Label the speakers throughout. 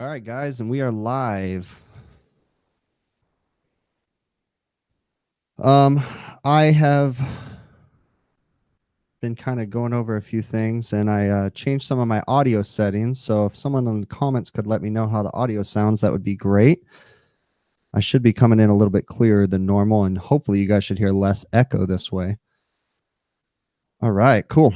Speaker 1: All right, guys, and we are live. Um, I have been kind of going over a few things, and I changed some of my audio settings. So if someone in the comments could let me know how the audio sounds, that would be great. I should be coming in a little bit clearer than normal, and hopefully you guys should hear less echo this way. All right, cool.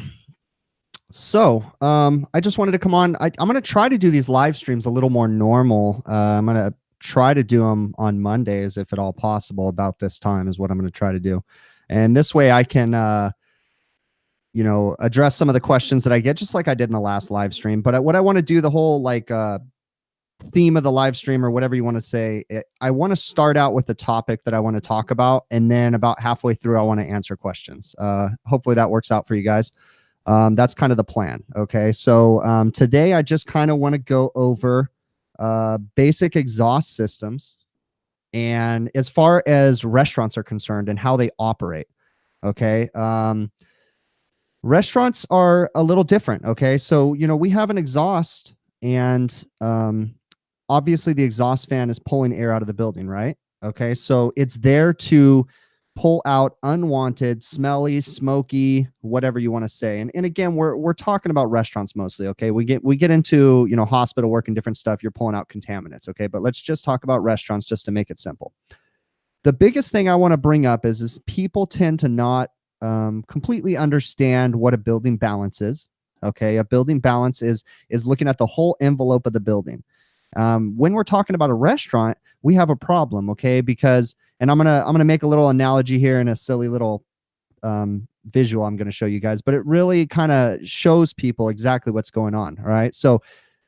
Speaker 1: So I just wanted to come on. I'm going to try to do these live streams a little more normal. I'm going to try to do them on Mondays, if at all possible, about this time is what I'm going to try to do. And this way I can, address some of the questions that I get, just like I did in the last live stream. But what I want to do, the whole theme of the live stream or whatever you want to say, I want to start out with the topic that I want to talk about. And then about halfway through, I want to answer questions. Hopefully that works out for you guys. That's kind of the plan. Okay. So today I just kind of want to go over basic exhaust systems and as far as restaurants are concerned and how they operate. Okay. Restaurants are a little different. Okay. So, we have an exhaust and obviously the exhaust fan is pulling air out of the building, right? Okay. So it's there to pull out unwanted, smelly, smoky, whatever you want to say. And again, we're talking about restaurants mostly. Okay. We get into, hospital work and different stuff. You're pulling out contaminants. Okay. But let's just talk about restaurants just to make it simple. The biggest thing I want to bring up is people tend to not completely understand what a building balance is. Okay. A building balance is looking at the whole envelope of the building. When we're talking about a restaurant, we have a problem. Okay. Because, and I'm gonna make a little analogy here in a silly little visual I'm gonna show you guys, but it really kind of shows people exactly what's going on. All right. So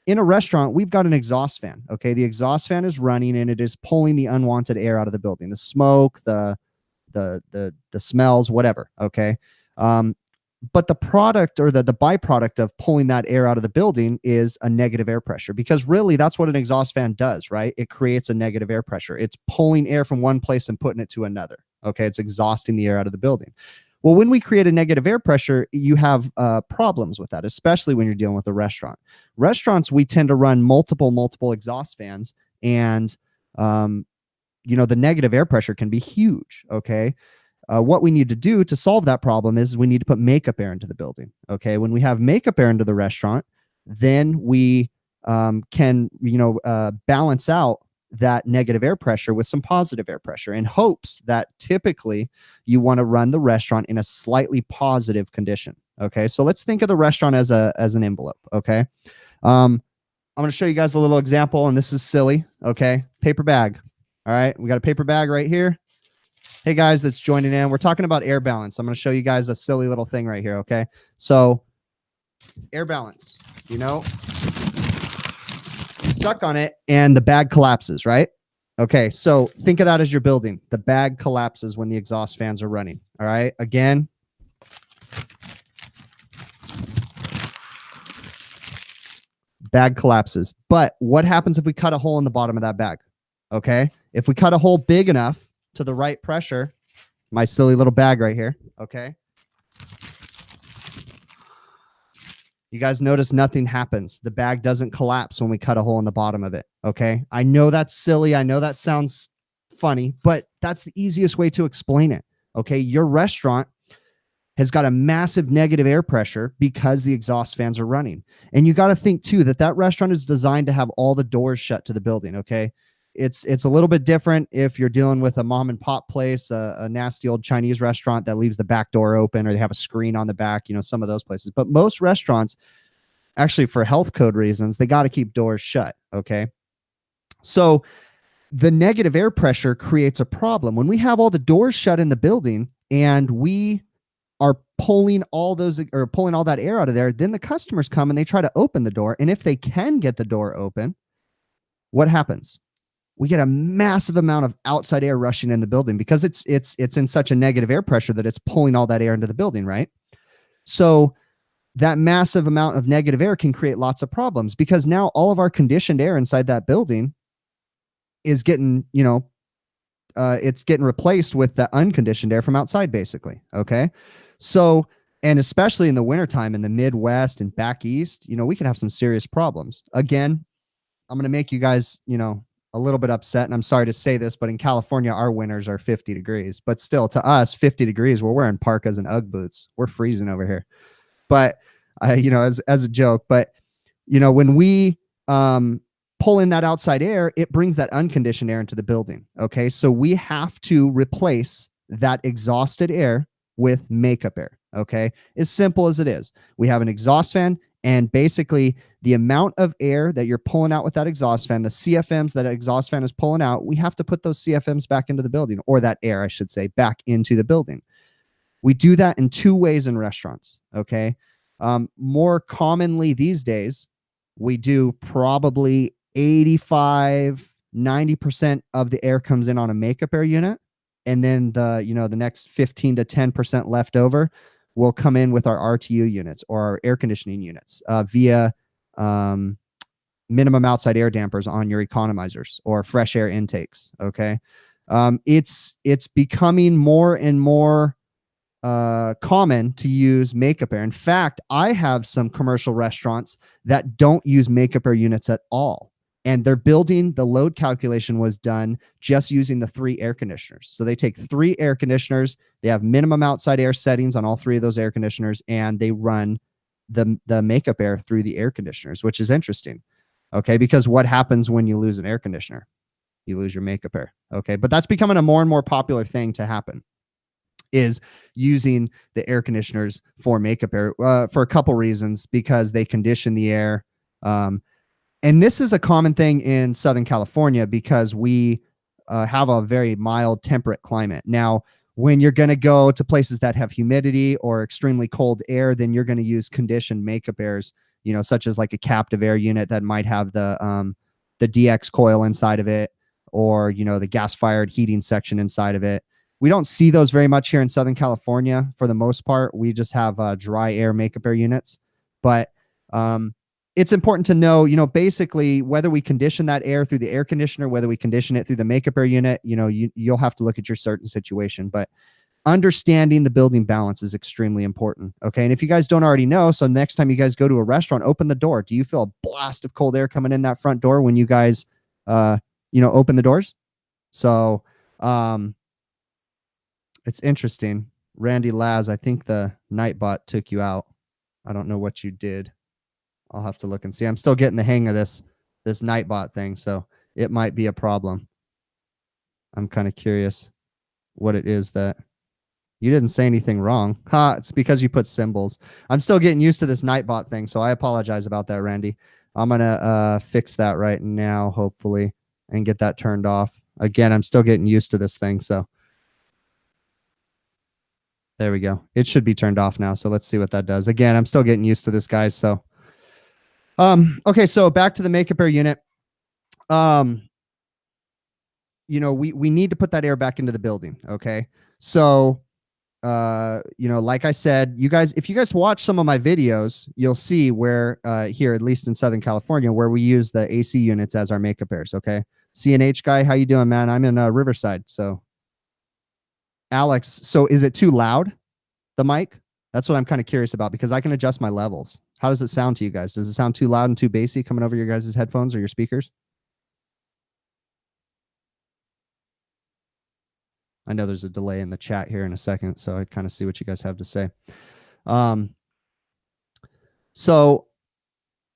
Speaker 1: in a restaurant, we've got an exhaust fan. Okay. The exhaust fan is running and it is pulling the unwanted air out of the building, the smoke, the smells, whatever. Okay. But the product or the byproduct of pulling that air out of the building is a negative air pressure, because really that's what an exhaust fan does, right? It creates a negative air pressure. It's pulling air from one place and putting it to another. Okay. It's exhausting the air out of the building. Well, when we create a negative air pressure, you have problems with that, especially when you're dealing with a restaurant. Restaurants, we tend to run multiple exhaust fans, and the negative air pressure can be huge. Okay. What we need to do to solve that problem is we need to put makeup air into the building. Okay. When we have makeup air into the restaurant, then we can, balance out that negative air pressure with some positive air pressure, in hopes that typically you want to run the restaurant in a slightly positive condition. Okay. So let's think of the restaurant as an envelope. Okay. I'm going to show you guys a little example, and this is silly. Okay. Paper bag. All right. We got a paper bag right here. Hey guys, that's joining in. We're talking about air balance. I'm going to show you guys a silly little thing right here. Okay. So air balance, you suck on it and the bag collapses, right? Okay. So think of that as your building. The bag collapses when the exhaust fans are running. All right. Again, bag collapses. But what happens if we cut a hole in the bottom of that bag? Okay. If we cut a hole big enough to the right pressure, my silly little bag right here. Okay. You guys notice nothing happens. The bag doesn't collapse when we cut a hole in the bottom of it. Okay. I know that's silly. I know that sounds funny, but that's the easiest way to explain it. Okay. Your restaurant has got a massive negative air pressure because the exhaust fans are running. And you got to think too that restaurant is designed to have all the doors shut to the building. Okay. It's a little bit different if you're dealing with a mom and pop place, a nasty old Chinese restaurant that leaves the back door open, or they have a screen on the back, some of those places. But most restaurants, actually for health code reasons, they got to keep doors shut. Okay. So the negative air pressure creates a problem. When we have all the doors shut in the building and we are pulling all that air out of there, then the customers come and they try to open the door. And if they can get the door open, what happens? We get a massive amount of outside air rushing in the building because it's in such a negative air pressure that it's pulling all that air into the building, right? So that massive amount of negative air can create lots of problems, because now all of our conditioned air inside that building is getting, it's getting replaced with the unconditioned air from outside, basically. Okay. So, and especially in the wintertime in the Midwest and back East, we could have some serious problems. Again, I'm going to make you guys, a little bit upset. And I'm sorry to say this, but in California, our winters are 50 degrees. But still, to us, 50 degrees, we're wearing parkas and Ugg boots. We're freezing over here. But, as a joke, but, when we pull in that outside air, it brings that unconditioned air into the building. Okay. So we have to replace that exhausted air with makeup air. Okay. As simple as it is. We have an exhaust fan, and basically the amount of air that you're pulling out with that exhaust fan, the CFMs that exhaust fan is pulling out, we have to put those CFMs back into the building, or that air, I should say, back into the building. We do that in two ways in restaurants. Okay. More commonly these days, we do probably 85-90% of the air comes in on a makeup air unit. And then the next 15 to 10% left over will come in with our RTU units or our air conditioning units via minimum outside air dampers on your economizers or fresh air intakes. Okay. It's becoming more and more common to use makeup air. In fact, I have some commercial restaurants that don't use makeup air units at all. And they're building, the load calculation was done just using the 3 air conditioners. So they take 3 air conditioners, they have minimum outside air settings on all 3 of those air conditioners, and they run the makeup air through the air conditioners, which is interesting. Okay, because what happens when you lose an air conditioner? You lose your makeup air. Okay, but that's becoming a more and more popular thing to happen, is using the air conditioners for makeup air for a couple reasons, because they condition the air. And this is a common thing in Southern California because we have a very mild, temperate climate. Now, when you're going to go to places that have humidity or extremely cold air, then you're going to use conditioned makeup airs, such as like a captive air unit that might have the DX coil inside of it, or, the gas-fired heating section inside of it. We don't see those very much here in Southern California. For the most part, we just have dry air makeup air units. But it's important to know, basically whether we condition that air through the air conditioner, whether we condition it through the makeup air unit, you'll have to look at your certain situation. But understanding the building balance is extremely important. Okay. And if you guys don't already know, so next time you guys go to a restaurant, open the door. Do you feel a blast of cold air coming in that front door when you guys, open the doors? So, it's interesting. Randy Laz, I think the Nightbot took you out. I don't know what you did. I'll have to look and see. I'm still getting the hang of this Nightbot thing, so it might be a problem. I'm kind of curious what it is that you didn't say anything wrong. It's because you put symbols. I'm still getting used to this Nightbot thing, so I apologize about that, Randy. I'm going to fix that right now, hopefully, and get that turned off. Again, I'm still getting used to this thing, so there we go. It should be turned off now, so let's see what that does. Again, I'm still getting used to this, guys, so okay, so back to the makeup air unit. We need to put that air back into the building. Okay. So, like I said, if you guys watch some of my videos, you'll see where, here, at least in Southern California, where we use the AC units as our makeup airs. Okay. CNH guy, how you doing, man? I'm in Riverside. So Alex, so is it too loud, the mic? That's what I'm kind of curious about, because I can adjust my levels. How does it sound to you guys? Does it sound too loud and too bassy coming over your guys' headphones or your speakers? I know there's a delay in the chat here in a second, so I kind of see what you guys have to say. So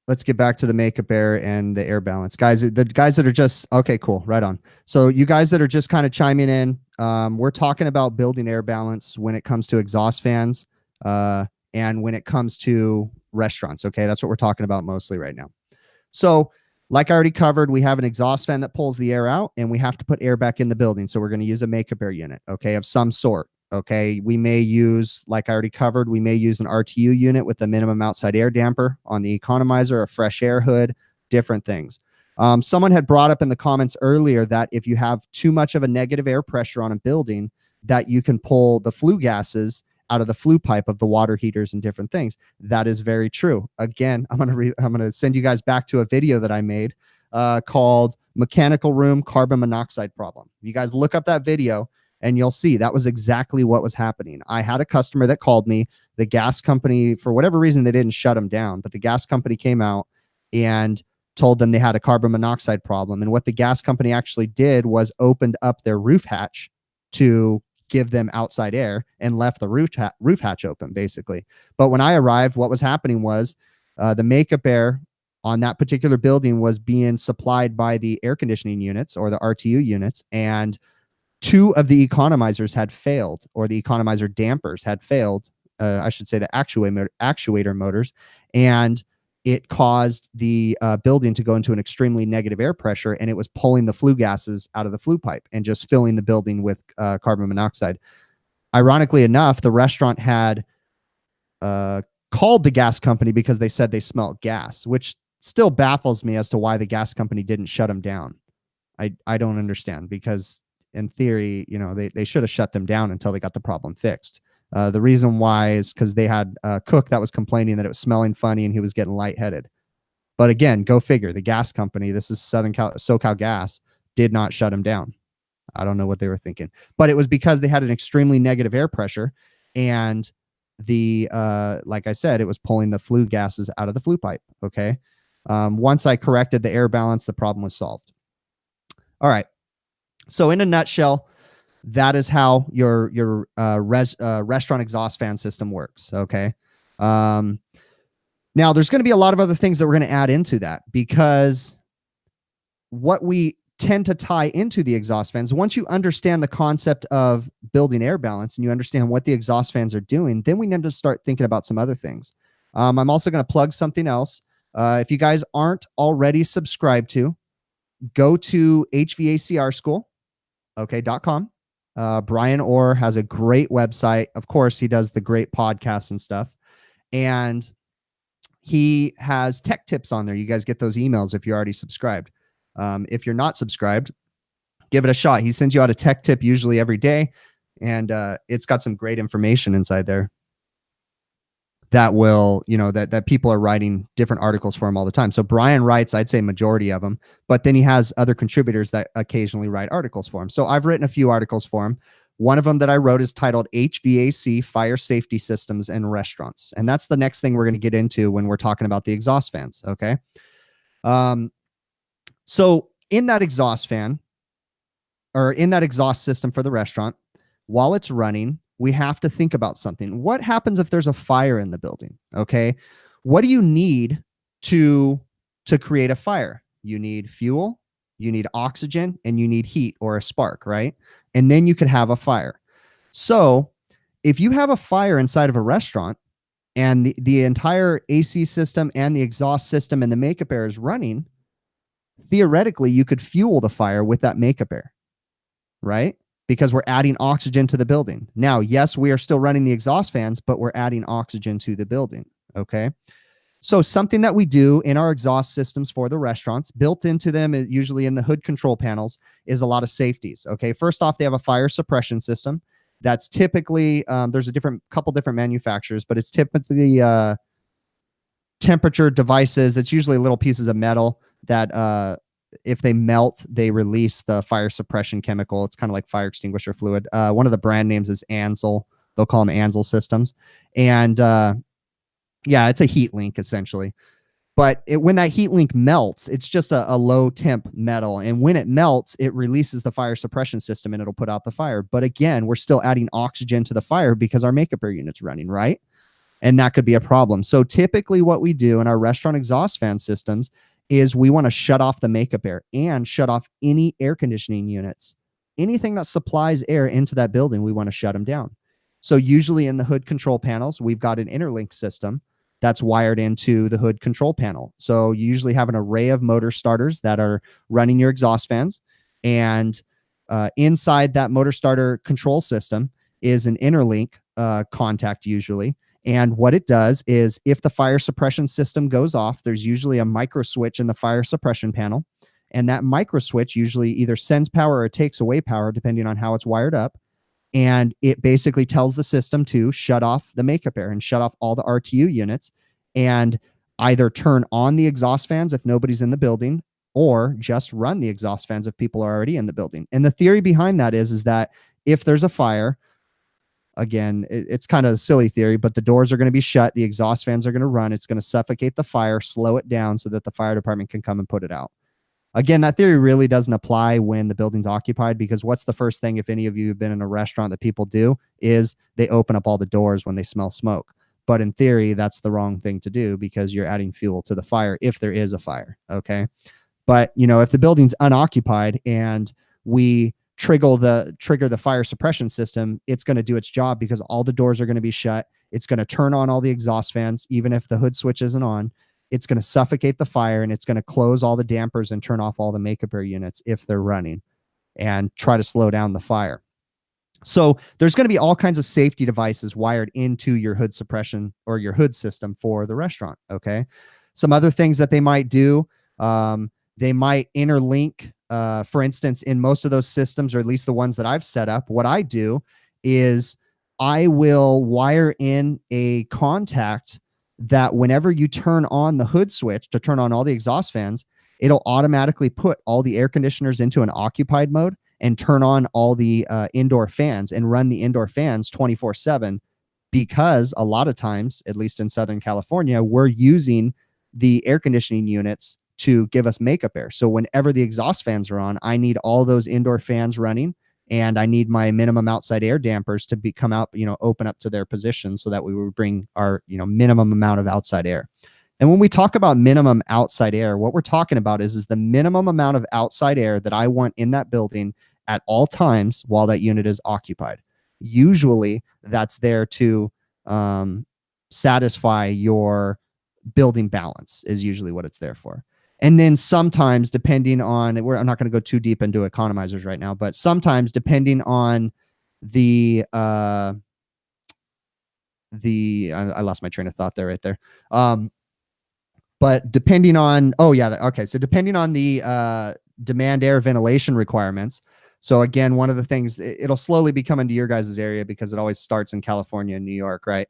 Speaker 1: let's get back to the makeup air and the air balance. Guys, the guys that are just, okay, cool, right on. So you guys that are just kind of chiming in, we're talking about building air balance when it comes to exhaust fans and when it comes to restaurants. Okay, that's what we're talking about mostly right now. So like I already covered, we have an exhaust fan that pulls the air out, and we have to put air back in the building. So we're going to use a makeup air unit, okay, of some sort. Okay, we may use, like I already covered, we may use an RTU unit with a minimum outside air damper on the economizer, a fresh air hood, different things. Someone had brought up in the comments earlier that if you have too much of a negative air pressure on a building, that you can pull the flue gases out of the flue pipe of the water heaters and different things. That is very true. Again, I'm gonna send you guys back to a video that I made called Mechanical Room Carbon Monoxide Problem. You guys look up that video and you'll see that was exactly what was happening. I had a customer that called me. The gas company, for whatever reason, they didn't shut them down, but the gas company came out and told them they had a carbon monoxide problem. And what the gas company actually did was opened up their roof hatch to give them outside air and left the roof hatch open, basically. But when I arrived, what was happening was the makeup air on that particular building was being supplied by the air conditioning units or the RTU units, and two of the economizers had failed, or the economizer dampers had failed. I should say the actuator motors, and it caused the building to go into an extremely negative air pressure, and it was pulling the flue gases out of the flue pipe and just filling the building with carbon monoxide. Ironically enough, the restaurant had called the gas company because they said they smelled gas, which still baffles me as to why the gas company didn't shut them down. I don't understand, because in theory, they should have shut them down until they got the problem fixed. The reason why is because they had a cook that was complaining that it was smelling funny and he was getting lightheaded. But again, go figure. The gas company, this is SoCal Gas, did not shut him down. I don't know what they were thinking, but it was because they had an extremely negative air pressure, and like I said, it was pulling the flue gases out of the flue pipe. Okay. Once I corrected the air balance, the problem was solved. All right. So in a nutshell, that is how your restaurant exhaust fan system works. Okay. Now there's going to be a lot of other things that we're going to add into that, because what we tend to tie into the exhaust fans, once you understand the concept of building air balance and you understand what the exhaust fans are doing, then we need to start thinking about some other things. I'm also going to plug something else. If you guys aren't already subscribed to, go to HVACR school, .com. Brian Orr has a great website. Of course, he does the great podcasts and stuff. And he has tech tips on there. You guys get those emails if you're already subscribed. If you're not subscribed, give it a shot. He sends you out a tech tip usually every day, and it's got some great information inside there that will, that people are writing different articles for him all the time. So Brian writes, I'd say majority of them, but then he has other contributors that occasionally write articles for him. So I've written a few articles for him. One of them that I wrote is titled HVAC Fire Safety Systems in Restaurants. And that's the next thing we're going to get into when we're talking about the exhaust fans. Okay. So in that exhaust fan, or in that exhaust system for the restaurant, while it's running, we have to think about something. What happens if there's a fire in the building? Okay. What do you need to create a fire? You need fuel, you need oxygen, and you need heat or a spark, right? And then you could have a fire. So if you have a fire inside of a restaurant and the entire AC system and the exhaust system and the makeup air is running, theoretically, you could fuel the fire with that makeup air, right? Because we're adding oxygen to the building. Now, yes, we are still running the exhaust fans, but we're adding oxygen to the building. Okay. So something that we do in our exhaust systems for the restaurants, built into them, usually in the hood control panels, is a lot of safeties. Okay. First off, they have a fire suppression system. That's typically, there's couple different manufacturers, but it's typically temperature devices. It's usually little pieces of metal that, if they melt, they release the fire suppression chemical. It's kind of like fire extinguisher fluid. One of the brand names is Ansel. They'll call them Ansel systems. And yeah, it's a heat link essentially. But when that heat link melts, it's just a low temp metal. And when it melts, it releases the fire suppression system and it'll put out the fire. But again, we're still adding oxygen to the fire because our makeup air unit's running, right? And that could be a problem. So typically what we do in our restaurant exhaust fan systems is we want to shut off the makeup air and shut off any air conditioning units. Anything that supplies air into that building, we want to shut them down. So usually in the hood control panels, we've got an interlink system that's wired into the hood control panel. So you usually have an array of motor starters that are running your exhaust fans. And inside that motor starter control system is an interlink contact usually. And what it does is if the fire suppression system goes off, there's usually a micro switch in the fire suppression panel. And that micro switch usually either sends power or takes away power, depending on how it's wired up. And it basically tells the system to shut off the makeup air and shut off all the RTU units and either turn on the exhaust fans if nobody's in the building, or just run the exhaust fans if people are already in the building. And the theory behind that is that if there's a fire, again, it's kind of a silly theory, but the doors are going to be shut. The exhaust fans are going to run. It's going to suffocate the fire, slow it down so that the fire department can come and put it out. Again, that theory really doesn't apply when the building's occupied, because what's the first thing, if any of you have been in a restaurant, that people do is they open up all the doors when they smell smoke. But in theory, that's the wrong thing to do, because you're adding fuel to the fire if there is a fire. Okay. But, if the building's unoccupied and we trigger the fire suppression system, it's going to do its job, because all the doors are going to be shut. It's going to turn on all the exhaust fans, even if the hood switch isn't on. It's going to suffocate the fire, and it's going to close all the dampers and turn off all the makeup air units if they're running, and try to slow down the fire. So there's going to be all kinds of safety devices wired into your hood suppression or your hood system for the restaurant. Okay. Some other things that they might do, they might interlink. For instance, in most of those systems, or at least the ones that I've set up, what I do is I will wire in a contact that whenever you turn on the hood switch to turn on all the exhaust fans, it'll automatically put all the air conditioners into an occupied mode and turn on all the indoor fans and run the indoor fans 24/7. Because a lot of times, at least in Southern California, we're using the air conditioning units to give us makeup air. So whenever the exhaust fans are on, I need all those indoor fans running, and I need my minimum outside air dampers to come out, open up to their position, so that we would bring our, minimum amount of outside air. And when we talk about minimum outside air, what we're talking about is the minimum amount of outside air that I want in that building at all times while that unit is occupied. Usually that's there to satisfy your building balance, is usually what it's there for. And then sometimes, depending on, I'm not going to go too deep into economizers right now, but sometimes depending on I lost my train of thought there, right there. But depending on, so depending on the demand air ventilation requirements. So again, one of the things, it'll slowly be coming to your guys' area, because it always starts in California and New York, right?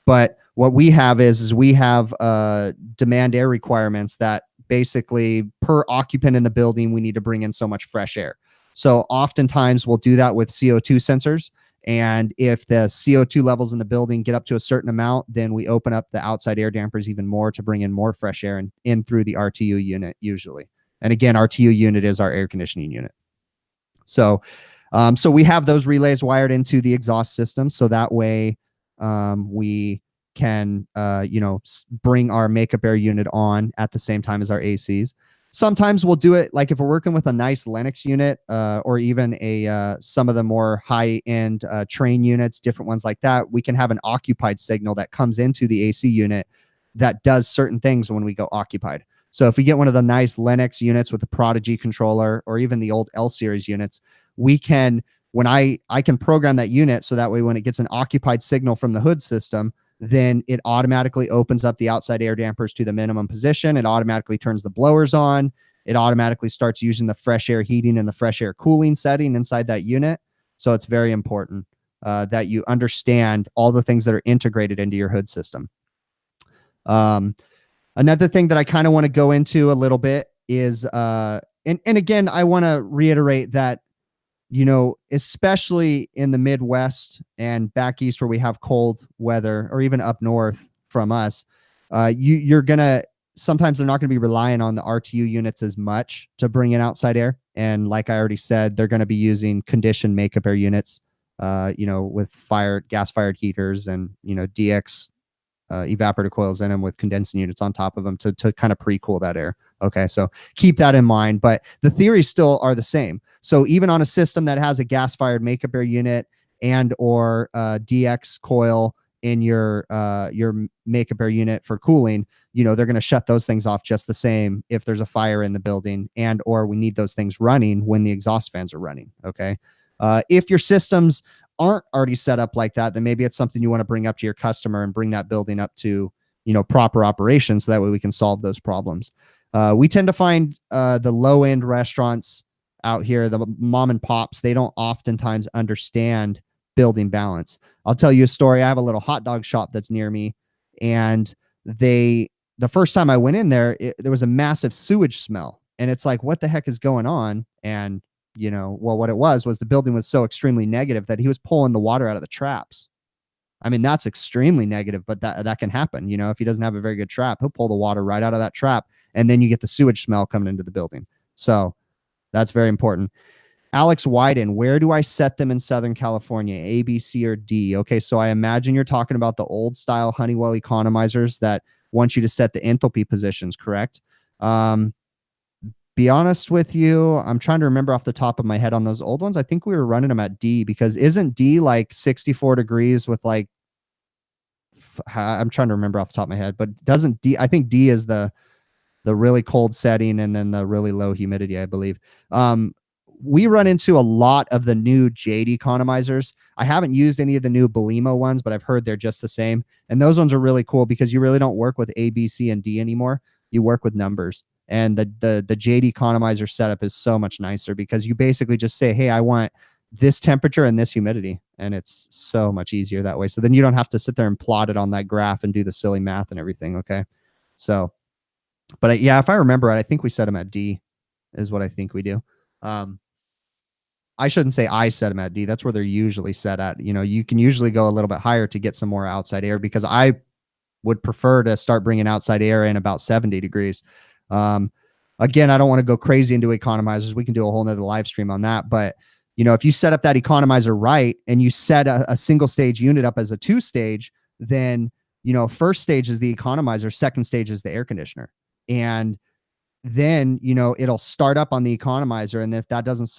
Speaker 1: But what we have is we have demand air requirements that basically, per occupant in the building, we need to bring in so much fresh air. So oftentimes we'll do that with CO2 sensors. And if the CO2 levels in the building get up to a certain amount, then we open up the outside air dampers even more to bring in more fresh air in through the RTU unit usually. And again, RTU unit is our air conditioning unit. So we have those relays wired into the exhaust system, so that way we can bring our makeup air unit on at the same time as our ACs. Sometimes we'll do it like if we're working with a nice Lennox unit, or even some of the more high-end train units, different ones like that. We can have an occupied signal that comes into the AC unit that does certain things when we go occupied. So if we get one of the nice Lennox units with the Prodigy controller, or even the old L series units, we can, when I can program that unit so that way when it gets an occupied signal from the hood system, then it automatically opens up the outside air dampers to the minimum position. It automatically turns the blowers on. It automatically starts using the fresh air heating and the fresh air cooling setting inside that unit. So it's very important that you understand all the things that are integrated into your hood system. Another thing that I kind of want to go into a little bit is, and again, I want to reiterate that, especially in the Midwest and back east where we have cold weather, or even up north from us, you're going to, sometimes they're not going to be relying on the RTU units as much to bring in outside air. And like I already said, they're going to be using conditioned makeup air units, with gas fired heaters and, DX evaporator coils in them with condensing units on top of them to kind of pre-cool that air. Okay, so keep that in mind. But the theories still are the same. So even on a system that has a gas-fired makeup air unit and or DX coil in your makeup air unit for cooling, they're going to shut those things off just the same if there's a fire in the building, and or we need those things running when the exhaust fans are running. Okay, if your systems aren't already set up like that, then maybe it's something you want to bring up to your customer and bring that building up to, proper operation, so that way we can solve those problems. We tend to find the low end restaurants out here, the mom and pops, they don't oftentimes understand building balance. I'll tell you a story. I have a little hot dog shop that's near me, and the first time I went in there, there was a massive sewage smell, and it's like, what the heck is going on? And well, what it was the building was so extremely negative that he was pulling the water out of the traps. I mean, that's extremely negative, but that can happen. If he doesn't have a very good trap, he'll pull the water right out of that trap, and then you get the sewage smell coming into the building. So that's very important. Alex Wyden, where do I set them in Southern California? A, B, C, or D? Okay, so I imagine you're talking about the old style Honeywell economizers that want you to set the enthalpy positions, correct? Be honest with you, I'm trying to remember off the top of my head on those old ones. I think we were running them at D, because isn't D like 64 degrees with like, I'm trying to remember off the top of my head, but doesn't D, I think D is the really cold setting and then the really low humidity, I believe. We run into a lot of the new Jade economizers. I haven't used any of the new Belimo ones, but I've heard they're just the same. And those ones are really cool because you really don't work with A, B, C, and D anymore. You work with numbers. And the Jade economizer setup is so much nicer because you basically just say, hey, I want this temperature and this humidity. And it's so much easier that way. So then you don't have to sit there and plot it on that graph and do the silly math and everything. Okay. So, but yeah, if I remember right, I think we set them at D is what I think we do. I shouldn't say I set them at D. That's where they're usually set at. You can usually go a little bit higher to get some more outside air, because I would prefer to start bringing outside air in about 70 degrees. Again, I don't want to go crazy into economizers. We can do a whole nother live stream on that. But, if you set up that economizer right and you set a single stage unit up as a 2-stage, then, first stage is the economizer, second stage is the air conditioner. And then, it'll start up on the economizer. And if that doesn't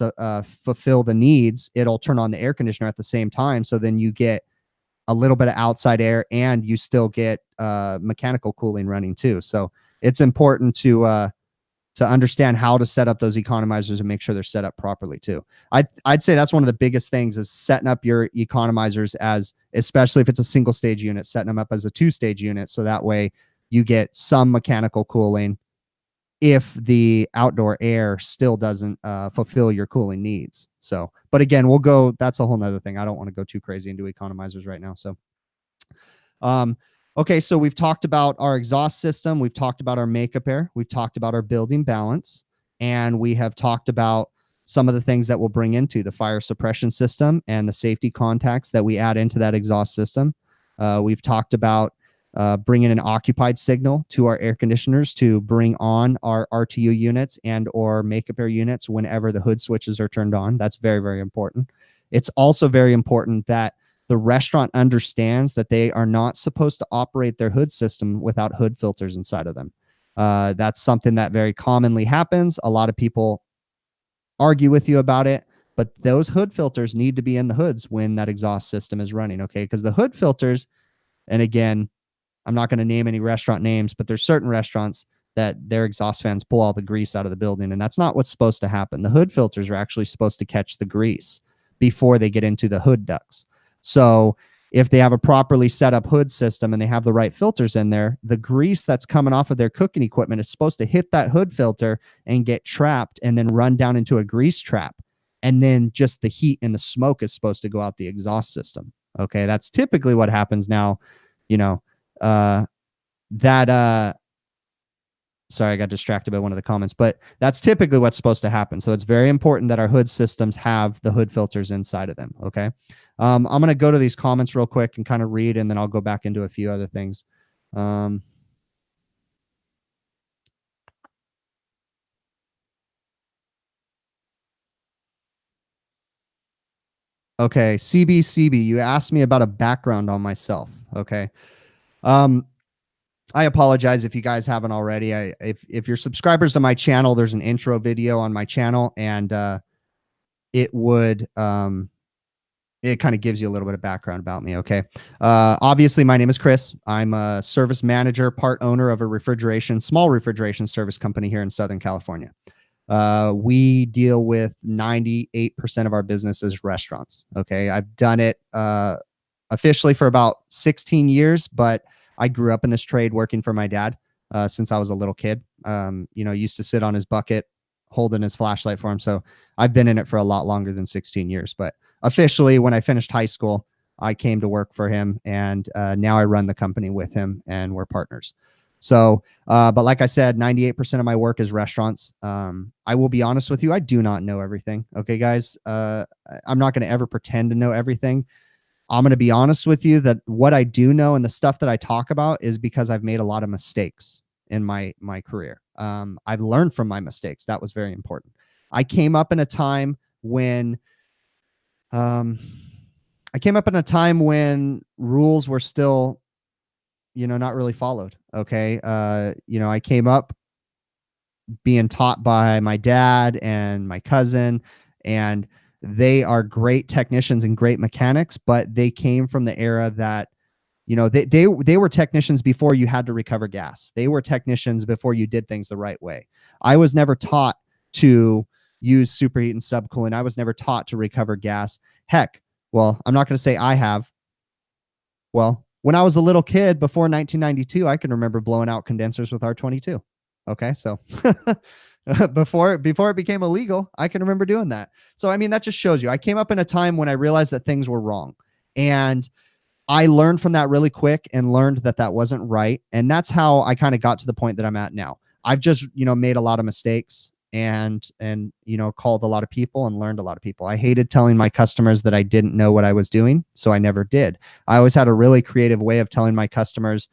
Speaker 1: fulfill the needs, it'll turn on the air conditioner at the same time. So then you get a little bit of outside air and you still get mechanical cooling running too. So it's important to understand how to set up those economizers and make sure they're set up properly too. I'd say that's one of the biggest things is setting up your economizers especially if it's a single stage unit, setting them up as a 2-stage unit. So that way you get some mechanical cooling if the outdoor air still doesn't fulfill your cooling needs. So, but again, that's a whole nother thing. I don't want to go too crazy into economizers right now. So, okay. So we've talked about our exhaust system. We've talked about our makeup air. We've talked about our building balance, and we have talked about some of the things that we'll bring into the fire suppression system and the safety contacts that we add into that exhaust system. We've talked about bringing an occupied signal to our air conditioners to bring on our RTU units and or makeup air units whenever the hood switches are turned on. That's very, very important. It's also very important that the restaurant understands that they are not supposed to operate their hood system without hood filters inside of them. That's something that very commonly happens. A lot of people argue with you about it, but those hood filters need to be in the hoods when that exhaust system is running, okay? Because the hood filters, and again, I'm not going to name any restaurant names, but there's certain restaurants that their exhaust fans pull all the grease out of the building, and that's not what's supposed to happen. The hood filters are actually supposed to catch the grease before they get into the hood ducts. So if they have a properly set up hood system and they have the right filters in there, the grease that's coming off of their cooking equipment is supposed to hit that hood filter and get trapped and then run down into a grease trap. And then just the heat and the smoke is supposed to go out the exhaust system. Okay, that's typically what happens now. Sorry, I got distracted by one of the comments, but that's typically what's supposed to happen. So it's very important that our hood systems have the hood filters inside of them. Okay. I'm going to go to these comments real quick and kind of read, and then I'll go back into a few other things. Okay. CBCB, you asked me about a background on myself. Okay. I apologize if you guys haven't already. If you're subscribers to my channel, there's an intro video on my channel, and it kind of gives you a little bit of background about me. Okay. Obviously, my name is Chris. I'm a service manager, part owner of a small refrigeration service company here in Southern California. We deal with 98% of our business as restaurants. Okay. I've done it officially for about 16 years, but I grew up in this trade working for my dad since I was a little kid. Used to sit on his bucket holding his flashlight for him. So I've been in it for a lot longer than 16 years. But officially, when I finished high school, I came to work for him, and now I run the company with him, and we're partners. So, but like I said, 98% of my work is restaurants. I will be honest with you. I do not know everything. Okay, guys. I'm not going to ever pretend to know everything. I'm going to be honest with you that what I do know and the stuff that I talk about is because I've made a lot of mistakes in my career. I've learned from my mistakes. That was very important. I came up in a time when um, rules were still, not really followed. Okay. I came up being taught by my dad and my cousin, and they are great technicians and great mechanics, but they came from the era that, they were technicians before you had to recover gas. They were technicians before you did things the right way. I was never taught to use superheat and subcoolant. I was never taught to recover gas. Heck, well, I'm not going to say I have. Well, when I was a little kid before 1992, I can remember blowing out condensers with R22. Okay, so before it became illegal, I can remember doing that. So I mean, that just shows you. I came up in a time when I realized that things were wrong, and I learned from that really quick and learned that that wasn't right. And that's how I kind of got to the point that I'm at now. I've just, made a lot of mistakes and called a lot of people and learned a lot of people. I hated telling my customers that I didn't know what I was doing, so I never did. I always had a really creative way of telling my customers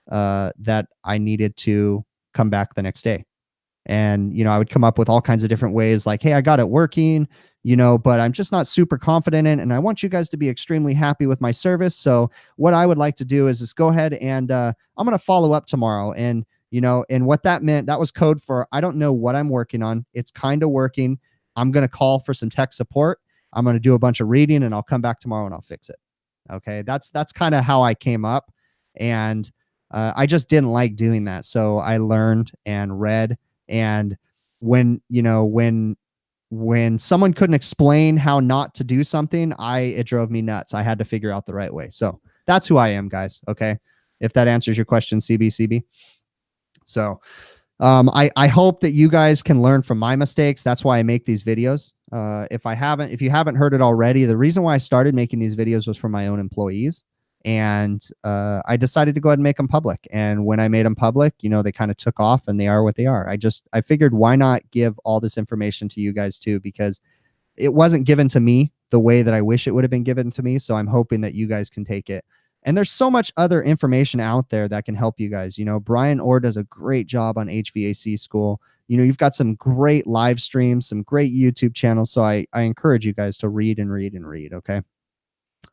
Speaker 1: that I needed to come back the next day. And, I would come up with all kinds of different ways like, hey, I got it working, but I'm just not super confident in it. And I want you guys to be extremely happy with my service. So what I would like to do is just go ahead and I'm going to follow up tomorrow. And, and what that meant, that was code for, I don't know what I'm working on. It's kind of working. I'm going to call for some tech support. I'm going to do a bunch of reading and I'll come back tomorrow and I'll fix it. Okay. That's kind of how I came up. And I just didn't like doing that. So I learned and read. And when someone couldn't explain how not to do something, it drove me nuts. I had to figure out the right way. So that's who I am, guys. Okay. If that answers your question, CBCB. So I hope that you guys can learn from my mistakes. That's why I make these videos. If you haven't heard it already, the reason why I started making these videos was for my own employees. And I decided to go ahead and make them public. And when I made them public, they kind of took off and they are what they are. I figured, why not give all this information to you guys too? Because it wasn't given to me the way that I wish it would have been given to me. So I'm hoping that you guys can take it. And there's so much other information out there that can help you guys. Brian Orr does a great job on HVAC School. You've got some great live streams, some great YouTube channels. So I encourage you guys to read and read and read. Okay.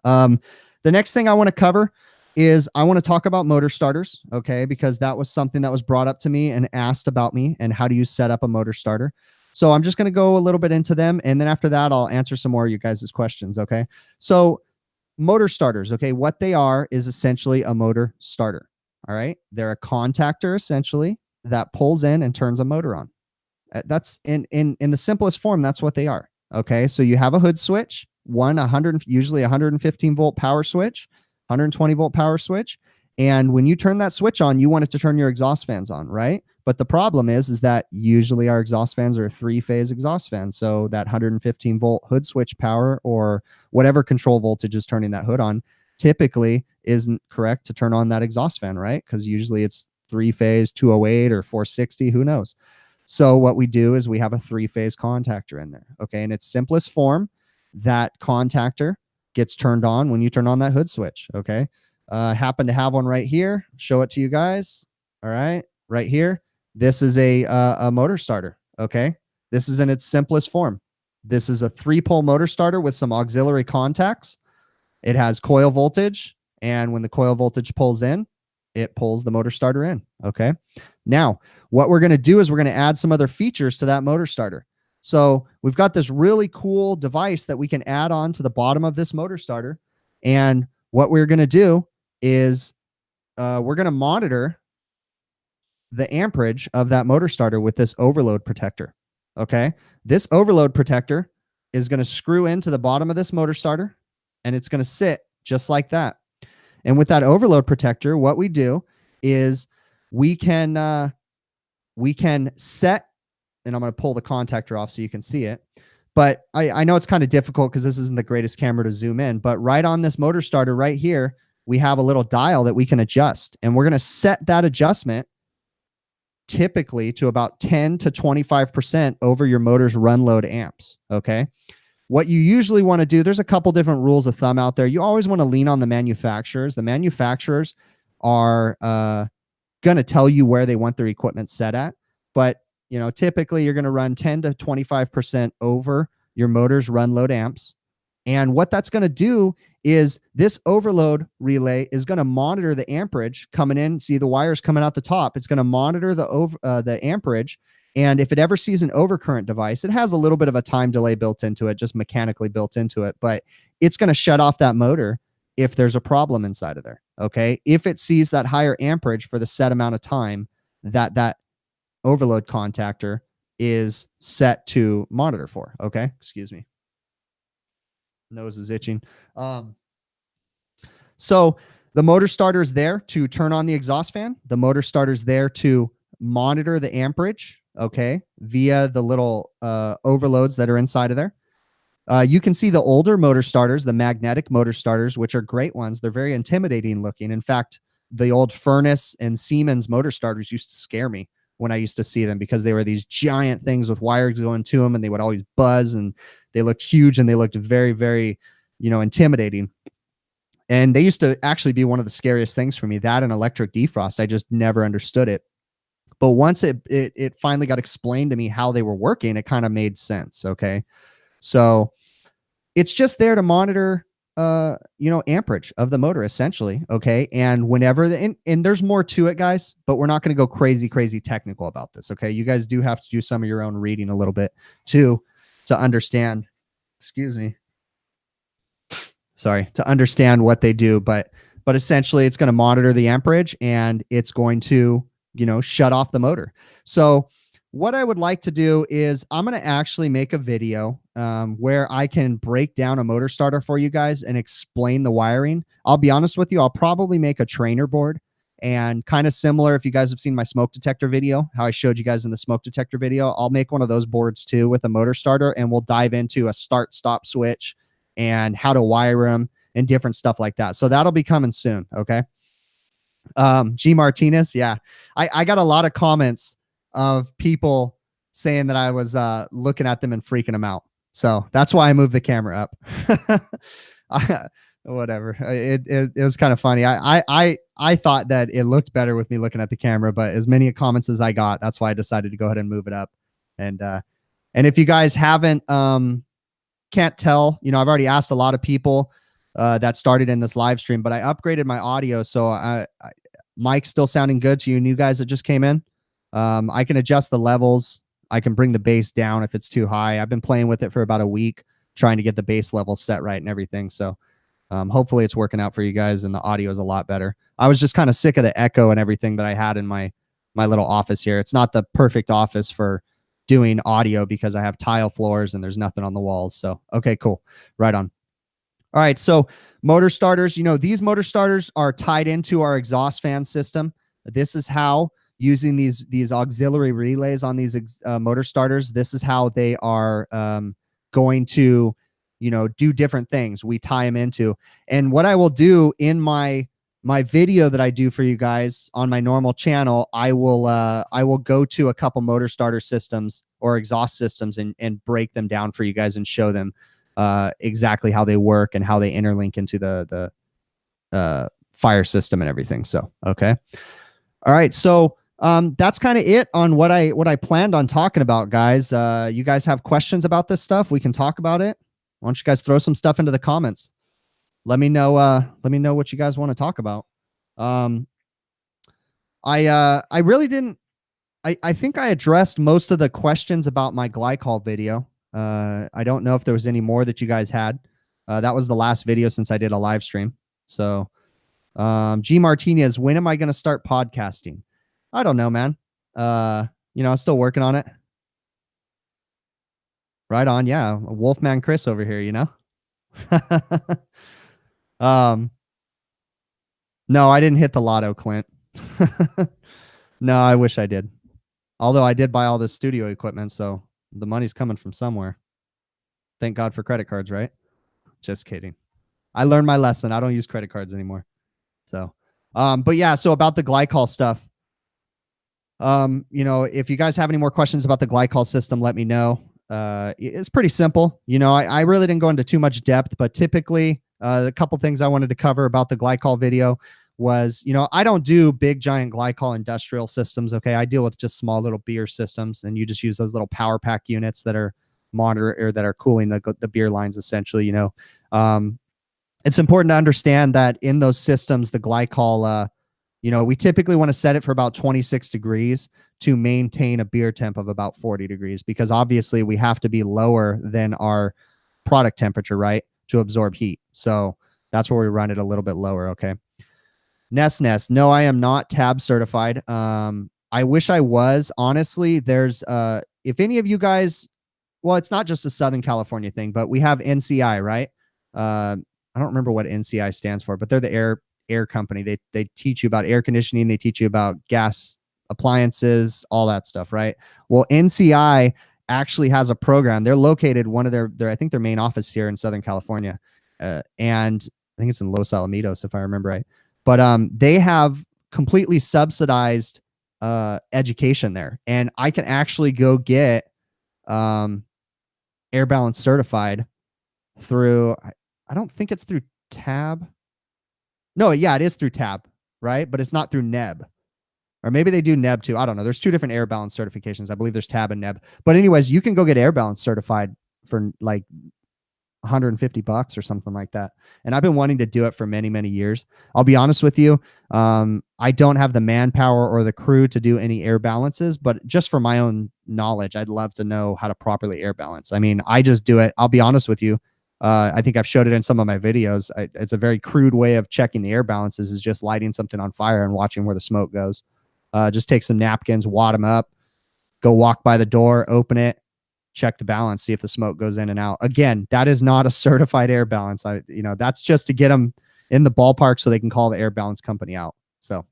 Speaker 1: The next thing I want to cover is I want to talk about motor starters, okay, because that was something that was brought up to me and asked about me and how do you set up a motor starter. So I'm just going to go a little bit into them, and then after that, I'll answer some more of you guys' questions, okay? So motor starters, okay, what they are is essentially a motor starter, all right? They're a contactor, essentially, that pulls in and turns a motor on. That's in the simplest form, that's what they are, okay? So you have a hood switch, usually 115 volt power switch, 120 volt power switch. And when you turn that switch on, you want it to turn your exhaust fans on, right? But the problem is that usually our exhaust fans are a 3-phase exhaust fan. So that 115 volt hood switch power or whatever control voltage is turning that hood on typically isn't correct to turn on that exhaust fan, right? Because usually it's 3-phase 208 or 460, who knows? So what we do is we have a 3-phase contactor in there, okay? In its simplest form, that contactor gets turned on when you turn on that hood switch, okay? Happen to have one right here. Show it to you guys. All right, right here. This is a motor starter, okay? This is in its simplest form. This is a 3-pole motor starter with some auxiliary contacts. It has coil voltage, and when the coil voltage pulls in, it pulls the motor starter in, okay? Now, what we're going to do is we're going to add some other features to that motor starter. So we've got this really cool device that we can add on to the bottom of this motor starter. And what we're going to do is we're going to monitor the amperage of that motor starter with this overload protector. Okay. This overload protector is going to screw into the bottom of this motor starter, and it's going to sit just like that. And with that overload protector, what we do is we can set, and I'm going to pull the contactor off so you can see it. But I know it's kind of difficult because this isn't the greatest camera to zoom in, but right on this motor starter right here, we have a little dial that we can adjust, and we're going to set that adjustment typically to about 10 to 25% over your motor's run load amps. Okay. What you usually want to do, there's a couple different rules of thumb out there. You always want to lean on the manufacturers. The manufacturers are going to tell you where they want their equipment set at. But, typically you're going to run 10 to 25% over your motor's run load amps. And what that's going to do is this overload relay is going to monitor the amperage coming in. See the wires coming out the top. It's going to monitor the amperage. And if it ever sees an overcurrent device, it has a little bit of a time delay built into it, just mechanically built into it, but it's going to shut off that motor if there's a problem inside of there. Okay. If it sees that higher amperage for the set amount of time that overload contactor is set to monitor for. Okay. Excuse me. Nose is itching. So the motor starter is there to turn on the exhaust fan. The motor starter is there to monitor the amperage, okay, via the little overloads that are inside of there. You can see the older motor starters, the magnetic motor starters, which are great ones. They're very intimidating looking. In fact, the old Furnace and Siemens motor starters used to scare me when I used to see them because they were these giant things with wires going to them, and they would always buzz, and they looked huge, and they looked very, very, intimidating. And they used to actually be one of the scariest things for me, that and electric defrost. I just never understood it. But once it finally got explained to me how they were working, it kind of made sense. Okay. So it's just there to monitor, amperage of the motor essentially. Okay. And whenever, and there's more to it, guys, but we're not going to go crazy technical about this. Okay. You guys do have to do some of your own reading a little bit too, to understand, to understand what they do. But essentially it's going to monitor the amperage, and it's going to, shut off the motor. So what I would like to do is I'm going to actually make a video where I can break down a motor starter for you guys and explain the wiring. I'll be honest with you. I'll probably make a trainer board, and kind of similar. If you guys have seen my smoke detector video, how I showed you guys in the smoke detector video, I'll make one of those boards too with a motor starter, and we'll dive into a start stop switch and how to wire them and different stuff like that. So that'll be coming soon. Okay. G Martinez. Yeah. I got a lot of comments of people saying that I was looking at them and freaking them out. So that's why I moved the camera up. Whatever. It was kind of funny. I thought that it looked better with me looking at the camera, but as many comments as I got, that's why I decided to go ahead and move it up. And if you guys haven't, can't tell, I've already asked a lot of people that started in this live stream, but I upgraded my audio. So mic's still sounding good to you new guys that just came in. I can adjust the levels. I can bring the bass down if it's too high. I've been playing with it for about a week, trying to get the bass level set right and everything. So hopefully it's working out for you guys, and the audio is a lot better. I was just kind of sick of the echo and everything that I had in my little office here. It's not the perfect office for doing audio because I have tile floors and there's nothing on the walls. So, okay, cool. Right on. All right. So motor starters, these motor starters are tied into our exhaust fan system. This is how, using these auxiliary relays on these motor starters, this is how they are going to, do different things. We tie them into. And what I will do in my video that I do for you guys on my normal channel, I will go to a couple motor starter systems or exhaust systems and break them down for you guys and show them exactly how they work and how they interlink into the fire system and everything. So, okay. All right. So that's kind of it on what I planned on talking about, guys. You guys have questions about this stuff? We can talk about it. Why don't you guys throw some stuff into the comments? Let me know what you guys want to talk about. I really didn't. I think I addressed most of the questions about my glycol video. I don't know if there was any more that you guys had. That was the last video since I did a live stream. So, G Martinez, when am I going to start podcasting? I don't know, man. I'm still working on it. Right on. Yeah. Wolfman Chris over here, No, I didn't hit the lotto, Clint. No, I wish I did. Although I did buy all this studio equipment, so the money's coming from somewhere. Thank God for credit cards, right? Just kidding. I learned my lesson. I don't use credit cards anymore. So, but yeah, so about the glycol stuff. If you guys have any more questions about the glycol system, let me know. It's pretty simple. I really didn't go into too much depth, but typically, the couple things I wanted to cover about the glycol video was, I don't do big giant glycol industrial systems. Okay. I deal with just small little beer systems, and you just use those little power pack units that are monitor or that are cooling the beer lines essentially. It's important to understand that in those systems, the glycol, we typically want to set it for about 26 degrees to maintain a beer temp of about 40 degrees, because obviously we have to be lower than our product temperature, right, to absorb heat. So that's where we run it a little bit lower. Okay. Nest. No, I am not tab certified. I wish I was. Honestly, there's if any of you guys, well, it's not just a Southern California thing, but we have NCI, right? I don't remember what NCI stands for, but they're the air company. They teach you about air conditioning. They teach you about gas appliances, all that stuff, right? Well, NCI actually has a program. They're located one of their I think their main office here in Southern California, and I think it's in Los Alamitos if I remember right. But they have completely subsidized education there, and I can actually go get air balance certified through. I don't think it's through Tab. No, yeah, it is through Tab, right? But it's not through NEB. Or maybe they do NEB too. I don't know. There's two different air balance certifications. I believe there's Tab and NEB. But anyways, you can go get air balance certified for like $150 or something like that. And I've been wanting to do it for many, many years. I'll be honest with you. I don't have the manpower or the crew to do any air balances, but just for my own knowledge, I'd love to know how to properly air balance. I mean, I just do it. I'll be honest with you. I think I've showed it in some of my videos. It's a very crude way of checking the air balances, is just lighting something on fire and watching where the smoke goes. Just take some napkins, wad them up, go walk by the door, open it, check the balance, see if the smoke goes in and out. Again, that is not a certified air balance. That's just to get them in the ballpark so they can call the air balance company out. So,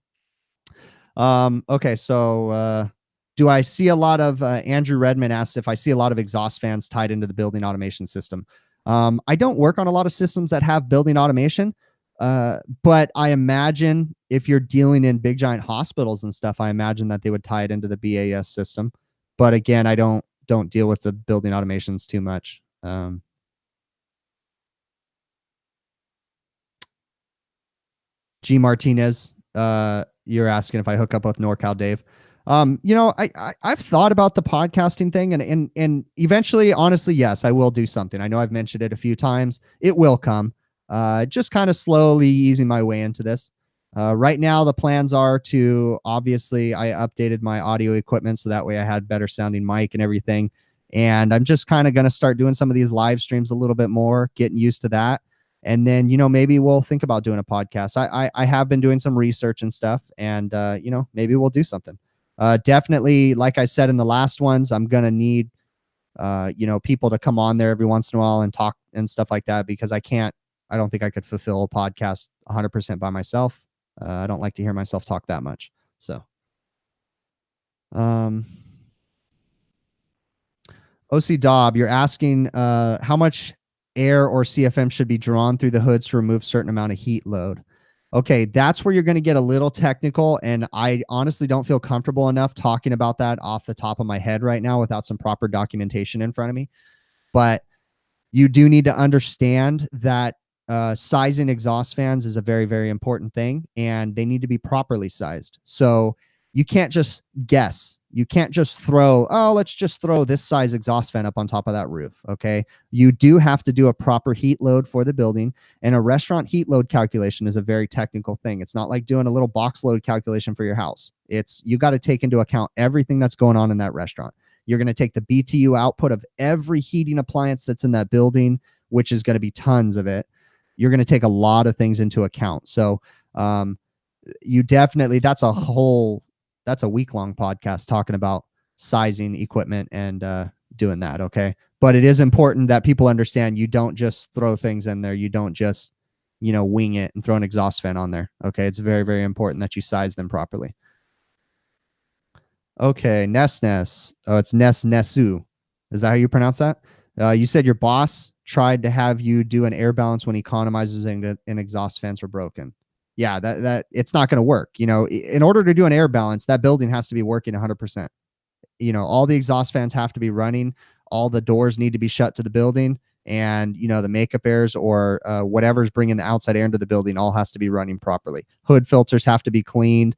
Speaker 1: okay. So, do I see a lot of, Andrew Redmond asked if I see a lot of exhaust fans tied into the building automation system. I don't work on a lot of systems that have building automation, but I imagine if you're dealing in big giant hospitals and stuff, I imagine that they would tie it into the BAS system. But again, I don't deal with the building automations too much. G Martinez, you're asking if I hook up with NorCal Dave. I've thought about the podcasting thing, and eventually, honestly, yes, I will do something. I know I've mentioned it a few times. It will come. Just kind of slowly easing my way into this. Right now, the plans are to, obviously, I updated my audio equipment so that way I had better sounding mic and everything. And I'm just kind of going to start doing some of these live streams a little bit more, getting used to that. And then, maybe we'll think about doing a podcast. I have been doing some research and stuff, and, maybe we'll do something. Definitely, like I said in the last ones, I'm going to need, people to come on there every once in a while and talk and stuff like that, because I don't think I could fulfill a podcast 100% by myself. I don't like to hear myself talk that much. So, OC Dobb, you're asking how much air or CFM should be drawn through the hoods to remove certain amount of heat load. Okay, that's where you're going to get a little technical, and I honestly don't feel comfortable enough talking about that off the top of my head right now without some proper documentation in front of me. But you do need to understand that sizing exhaust fans is a very, very important thing, and they need to be properly sized. So you can't just guess. You can't just throw, let's just throw this size exhaust fan up on top of that roof. Okay. You do have to do a proper heat load for the building, and a restaurant heat load calculation is a very technical thing. It's not like doing a little box load calculation for your house. You got to take into account everything that's going on in that restaurant. You're going to take the BTU output of every heating appliance that's in that building, which is going to be tons of it. You're going to take a lot of things into account. So, you definitely, that's a week-long podcast talking about sizing equipment and doing that. Okay. But it is important that people understand you don't just throw things in there. You don't just, wing it and throw an exhaust fan on there. Okay. It's very, very important that you size them properly. Okay. Ness. Oh, it's Nesu. Is that how you pronounce that? You said your boss tried to have you do an air balance when economizers and exhaust fans were broken. yeah, that it's not going to work. In order to do an air balance, that building has to be working 100%. All the exhaust fans have to be running, all the doors need to be shut to the building, and the makeup airs or whatever's bringing the outside air into the building all has to be running properly. Hood filters have to be cleaned.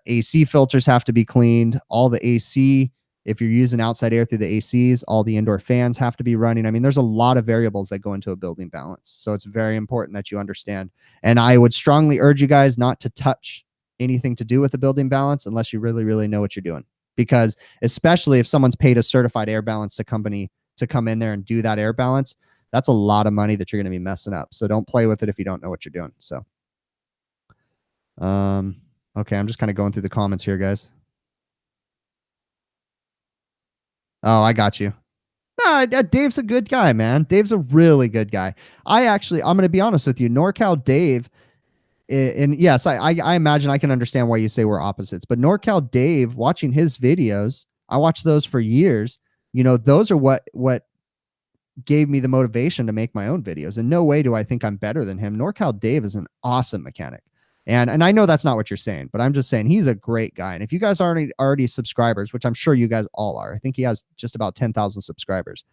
Speaker 1: AC filters have to be cleaned. All the AC, if you're using outside air through the ACs, all the indoor fans have to be running. I mean, there's a lot of variables that go into a building balance. So it's very important that you understand. And I would strongly urge you guys not to touch anything to do with the building balance unless you really, really know what you're doing. Because especially if someone's paid a certified air balance company to come in there and do that air balance, that's a lot of money that you're going to be messing up. So don't play with it if you don't know what you're doing. So, okay, I'm just kind of going through the comments here, guys. Oh, I got you. No, Dave's a good guy, man. Dave's a really good guy. I'm going to be honest with you. NorCal Dave, and yes, I imagine I can understand why you say we're opposites, but NorCal Dave, watching his videos, I watched those for years. Those are what gave me the motivation to make my own videos. And no way do I think I'm better than him. NorCal Dave is an awesome mechanic. And I know that's not what you're saying, but I'm just saying he's a great guy. And if you guys aren't already subscribers, which I'm sure you guys all are, I think he has just about 10,000 subscribers.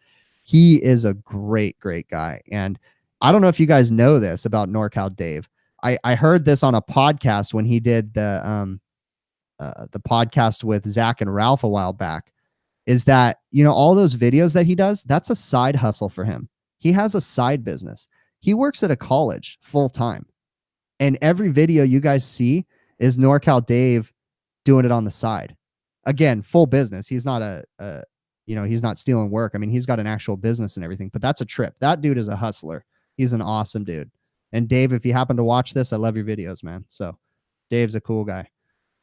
Speaker 1: He is a great, great guy. And I don't know if you guys know this about NorCal Dave. I heard this on a podcast when he did the podcast with Zach and Ralph a while back, is that, all those videos that he does, that's a side hustle for him. He has a side business. He works at a college full time. And every video you guys see is NorCal Dave doing it on the side. Again, full business. He's not he's not stealing work. I mean, he's got an actual business and everything, but that's a trip. That dude is a hustler. He's an awesome dude. And Dave, if you happen to watch this, I love your videos, man. So Dave's a cool guy.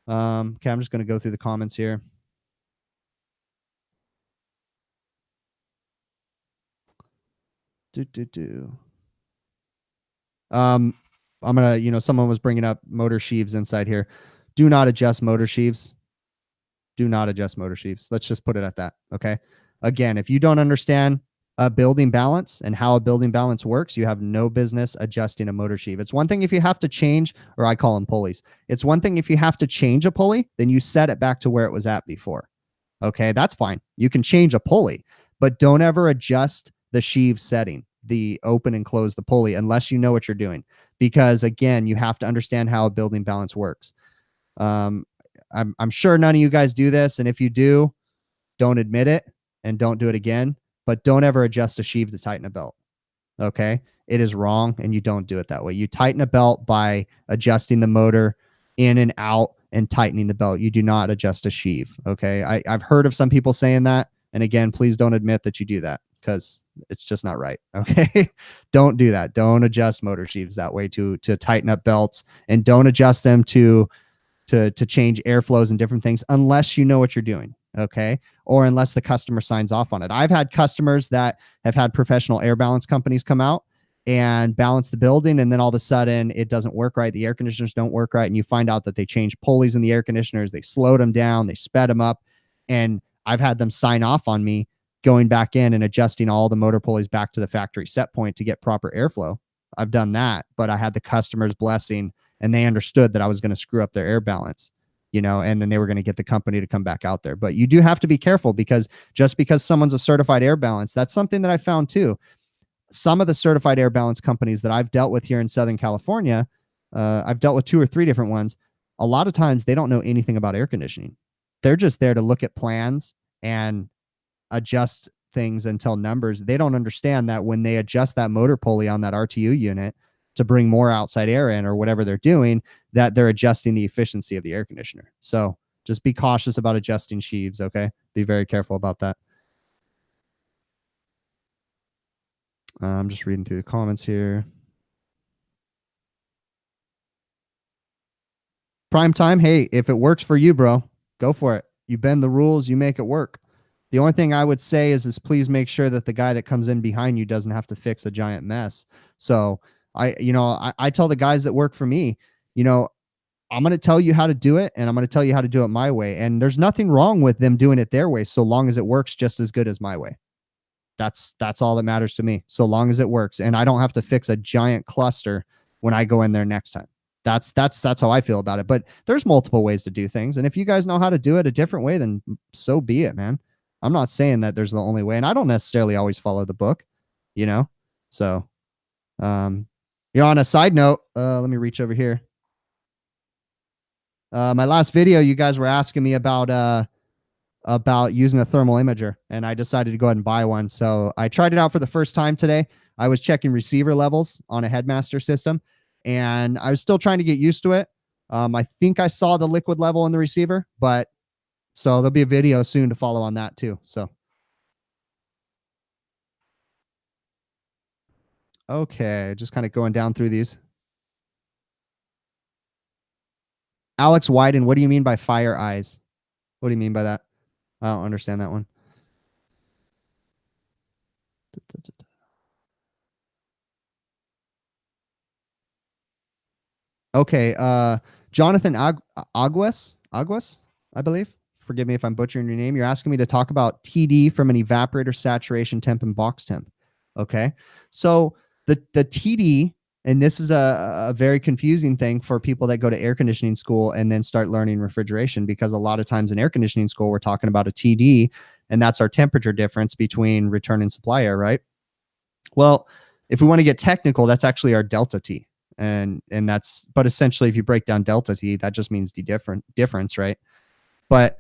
Speaker 1: Okay, I'm just going to go through the comments here. I'm going to, someone was bringing up motor sheaves inside here. Do not adjust motor sheaves. Do not adjust motor sheaves. Let's just put it at that. Okay. Again, if you don't understand a building balance and how a building balance works, you have no business adjusting a motor sheave. It's one thing if you have to change, or I call them pulleys. It's one thing if you have to change a pulley, then you set it back to where it was at before. Okay. That's fine. You can change a pulley, but don't ever adjust the sheave setting, the open and close the pulley, unless you know what you're doing. Because again, you have to understand how a building balance works. I'm sure none of you guys do this. And if you do, don't admit it and don't do it again, but don't ever adjust a sheave to tighten a belt. Okay. It is wrong. And you don't do it that way. You tighten a belt by adjusting the motor in and out and tightening the belt. You do not adjust a sheave. Okay. I've heard of some people saying that. And again, please don't admit that you do that, because it's just not right. Okay. Don't do that. Don't adjust motor sheaves that way to tighten up belts, and don't adjust them to change airflows and different things unless you know what you're doing. Okay. Or unless the customer signs off on it. I've had customers that have had professional air balance companies come out and balance the building, and then all of a sudden it doesn't work right. The air conditioners don't work right. And you find out that they changed pulleys in the air conditioners. They slowed them down. They sped them up. And I've had them sign off on me going back in and adjusting all the motor pulleys back to the factory set point to get proper airflow. I've done that, but I had the customer's blessing, and they understood that I was going to screw up their air balance, and then they were going to get the company to come back out there. But you do have to be careful, because just because someone's a certified air balance, that's something that I found too. Some of the certified air balance companies that I've dealt with here in Southern California, I've dealt with 2 or 3 different ones. A lot of times they don't know anything about air conditioning. They're just there to look at plans and adjust things until numbers. They don't understand that when they adjust that motor pulley on that RTU unit to bring more outside air in, or whatever they're doing, that they're adjusting the efficiency of the air conditioner. So just be cautious about adjusting sheaves. Okay. Be very careful about that. I'm just reading through the comments here. Prime time. Hey, if it works for you, bro, go for it. You bend the rules, you make it work. The only thing I would say is please make sure that the guy that comes in behind you doesn't have to fix a giant mess. So I tell the guys that work for me, I'm going to tell you how to do it, and I'm going to tell you how to do it my way. And there's nothing wrong with them doing it their way, so long as it works just as good as my way. That's all that matters to me, so long as it works. And I don't have to fix a giant cluster when I go in there next time. That's how I feel about it. But there's multiple ways to do things, and if you guys know how to do it a different way, then so be it, man. I'm not saying that there's the only way, and I don't necessarily always follow the book, you know. So, um, on a side note, let me reach over here. My last video, you guys were asking me about using a thermal imager, and I decided to go ahead and buy one. So I tried it out for the first time today. I was checking receiver levels on a Headmaster system, and I was still trying to get used to it. I think I saw the liquid level in the receiver, but so there'll be a video soon to follow on that too. So, okay, just kind of going down through these. Alex Wyden, what do you mean by fire eyes? What do you mean by that? I don't understand that one. Okay, Jonathan Aguas, I believe. Forgive me if I'm butchering your name. You're asking me to talk about TD from an evaporator saturation temp and box temp. Okay, so the TD, and this is a very confusing thing for people that go to air conditioning school and then start learning refrigeration, because a lot of times in air conditioning school we're talking about a TD, and that's our temperature difference between return and supply air, right? Well, if we want to get technical, that's actually our delta T. And that's, but essentially if you break down delta T, that just means the difference, right? But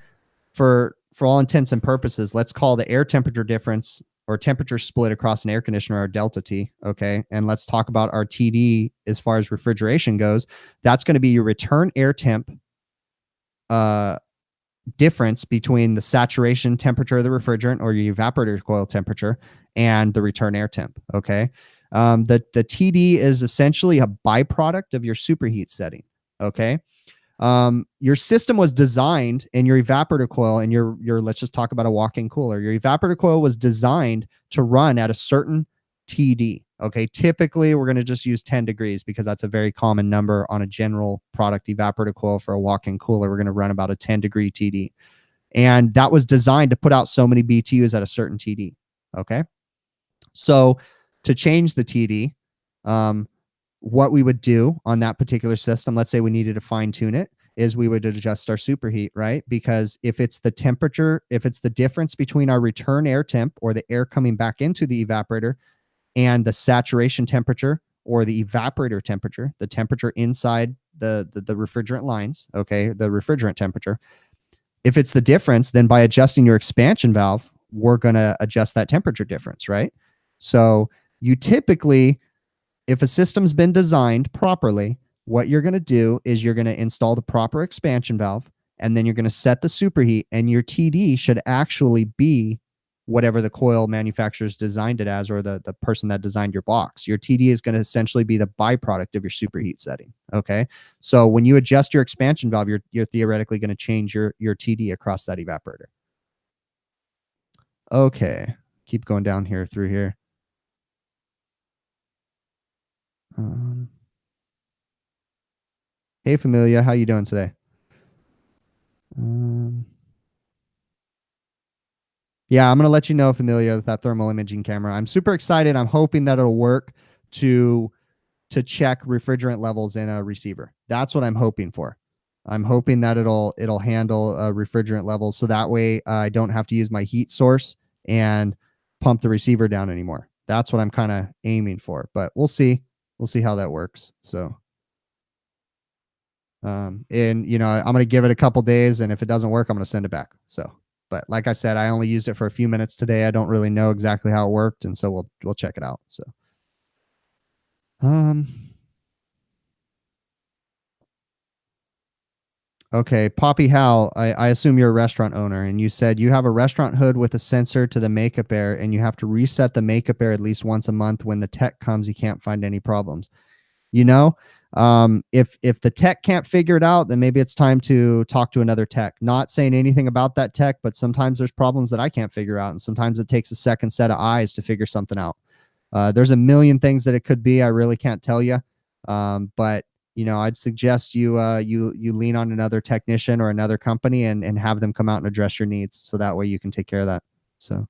Speaker 1: for all intents and purposes, let's call the air temperature difference or temperature split across an air conditioner our delta T, okay? And let's talk about our TD as far as refrigeration goes. That's going to be your return air temp difference between the saturation temperature of the refrigerant or your evaporator coil temperature and the return air temp, okay? The TD is essentially a byproduct of your superheat setting, okay? Your system was designed, and your evaporator coil and your let's just talk about a walk-in cooler. Your evaporator coil was designed to run at a certain TD, okay? Typically, we're going to just use 10 degrees because that's a very common number on a general product evaporator coil. For a walk-in cooler, we're going to run about a 10-degree TD. And that was designed to put out so many BTUs at a certain TD, okay? So to change the TD, what we would do on that particular system, let's say we needed to fine tune it, is we would adjust our superheat, right? Because if it's the temperature, if it's the difference between our return air temp or the air coming back into the evaporator and the saturation temperature or the evaporator temperature, the temperature inside the refrigerant lines, okay, the refrigerant temperature, if it's the difference, then by adjusting your expansion valve, we're going to adjust that temperature difference, right? So you typically, if a system's been designed properly, what you're going to do is you're going to install the proper expansion valve, and then you're going to set the superheat, and your TD should actually be whatever the coil manufacturer's designed it as, or the person that designed your box. Your TD is going to essentially be the byproduct of your superheat setting, okay? So when you adjust your expansion valve, you're theoretically going to change your TD across that evaporator. Okay, keep going down here through here. Hey, Familia, how you doing today? Yeah, I'm going to let you know, Familia, with that thermal imaging camera. I'm super excited. I'm hoping that it'll work to check refrigerant levels in a receiver. That's what I'm hoping for. I'm hoping that it'll handle refrigerant levels, so that way I don't have to use my heat source and pump the receiver down anymore. That's what I'm kind of aiming for, but we'll see. We'll see how that works. So, and I'm going to give it a couple days, and if it doesn't work, I'm going to send it back. So, but like I said, I only used it for a few minutes today. I don't really know exactly how it worked, and so we'll check it out. So, okay, Poppy Hal, I assume you're a restaurant owner, and you said you have a restaurant hood with a sensor to the makeup air, and you have to reset the makeup air at least once a month. When the tech comes, you can't find any problems. If the tech can't figure it out, then maybe it's time to talk to another tech. Not saying anything about that tech, but sometimes there's problems that I can't figure out, and sometimes it takes a second set of eyes to figure something out. There's a million things that it could be. I really can't tell you, but I'd suggest you lean on another technician or another company and have them come out and address your needs, so that way you can take care of that. So,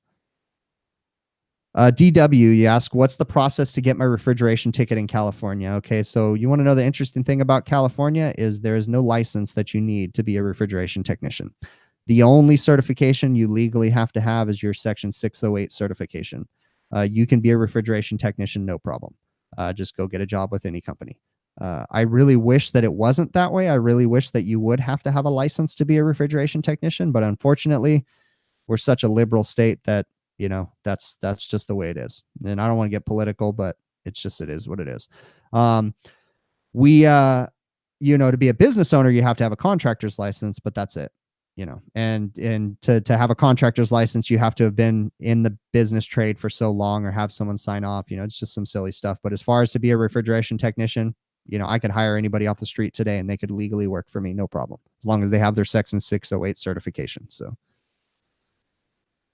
Speaker 1: DW, you ask, what's the process to get my refrigeration ticket in California? Okay, so you want to know the interesting thing about California is there is no license that you need to be a refrigeration technician. The only certification you legally have to have is your Section 608 certification. You can be a refrigeration technician, no problem. Just go get a job with any company. I really wish that it wasn't that way. I really wish that you would have to have a license to be a refrigeration technician, but unfortunately, we're such a liberal state that that's just the way it is. And I don't want to get political, but it is what it is. We to be a business owner, you have to have a contractor's license, but that's it. And to have a contractor's license, you have to have been in the business trade for so long or have someone sign off. It's just some silly stuff. But as far as to be a refrigeration technician, I could hire anybody off the street today and they could legally work for me, no problem, as long as they have their Section 608 certification. So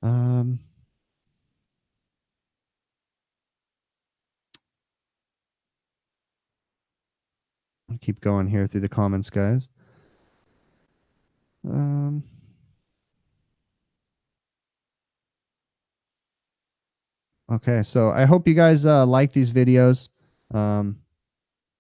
Speaker 1: I'll keep going here through the comments, guys. Okay, so I hope you guys like these videos.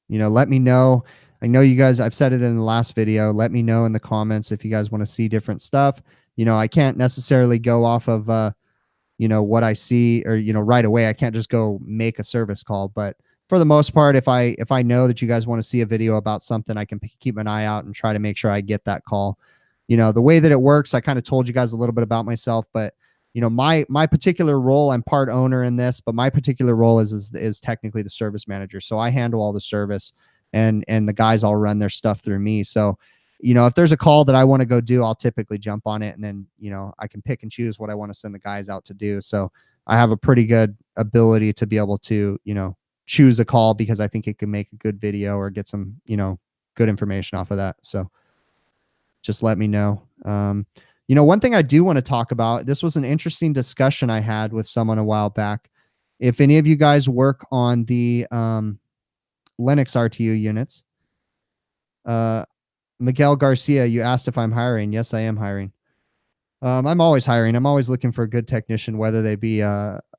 Speaker 1: Let me know. I know you guys, I've said it in the last video. Let me know in the comments if you guys want to see different stuff. I can't necessarily go off of what I see, or right away. I can't just go make a service call, but for the most part, if I know that you guys want to see a video about something, I can keep an eye out and try to make sure I get that call. The way that it works, I kind of told you guys a little bit about myself, but my particular role, I'm part owner in this, but my particular role is technically the service manager. So I handle all the service, and the guys all run their stuff through me. So if there's a call that I want to go do, I'll typically jump on it, and then I can pick and choose what I want to send the guys out to do. So I have a pretty good ability to be able to choose a call, because I think it can make a good video or get some good information off of that. So just let me know. One thing I do want to talk about, this was an interesting discussion I had with someone a while back. If any of you guys work on the Linux RTU units, Miguel Garcia, you asked if I'm hiring. Yes, I am hiring. I'm always hiring. I'm always looking for a good technician, whether they be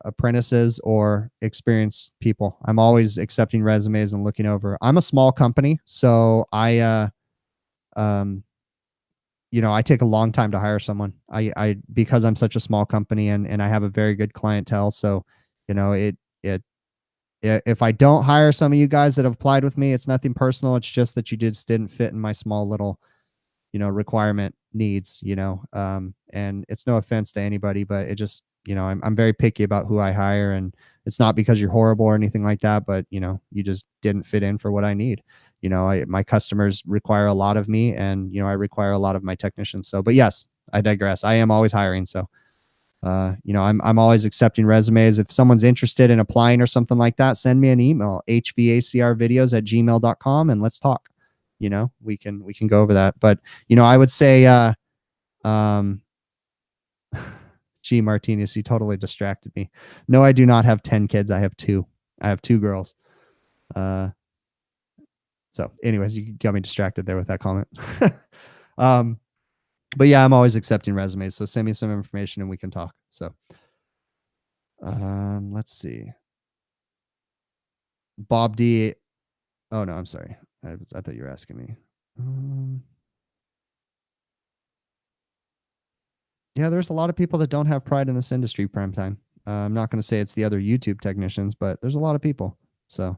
Speaker 1: apprentices or experienced people. I'm always accepting resumes and looking over. I'm a small company, so I take a long time to hire someone. I because I'm such a small company, and I have a very good clientele. So, if I don't hire some of you guys that have applied with me, it's nothing personal. It's just that you just didn't fit in my small little, requirement needs, and it's no offense to anybody, but it just, I'm very picky about who I hire, and it's not because you're horrible or anything like that, but you just didn't fit in for what I need. My customers require a lot of me, and I require a lot of my technicians. So, but yes, I digress. I am always hiring. So, I'm always accepting resumes. If someone's interested in applying or something like that, send me an email, hvacrvideos@gmail.com, and let's talk. We can go over that. But I would say G Martinez, you totally distracted me. No, I do not have 10 kids. I have 2. I have 2 girls. So anyways, you got me distracted there with that comment. But yeah, I'm always accepting resumes. So send me some information and we can talk. So let's see. Bob D. Oh no, I'm sorry. I thought you were asking me. Yeah, there's a lot of people that don't have pride in this industry, Primetime. I'm not going to say it's the other YouTube technicians, but there's a lot of people. So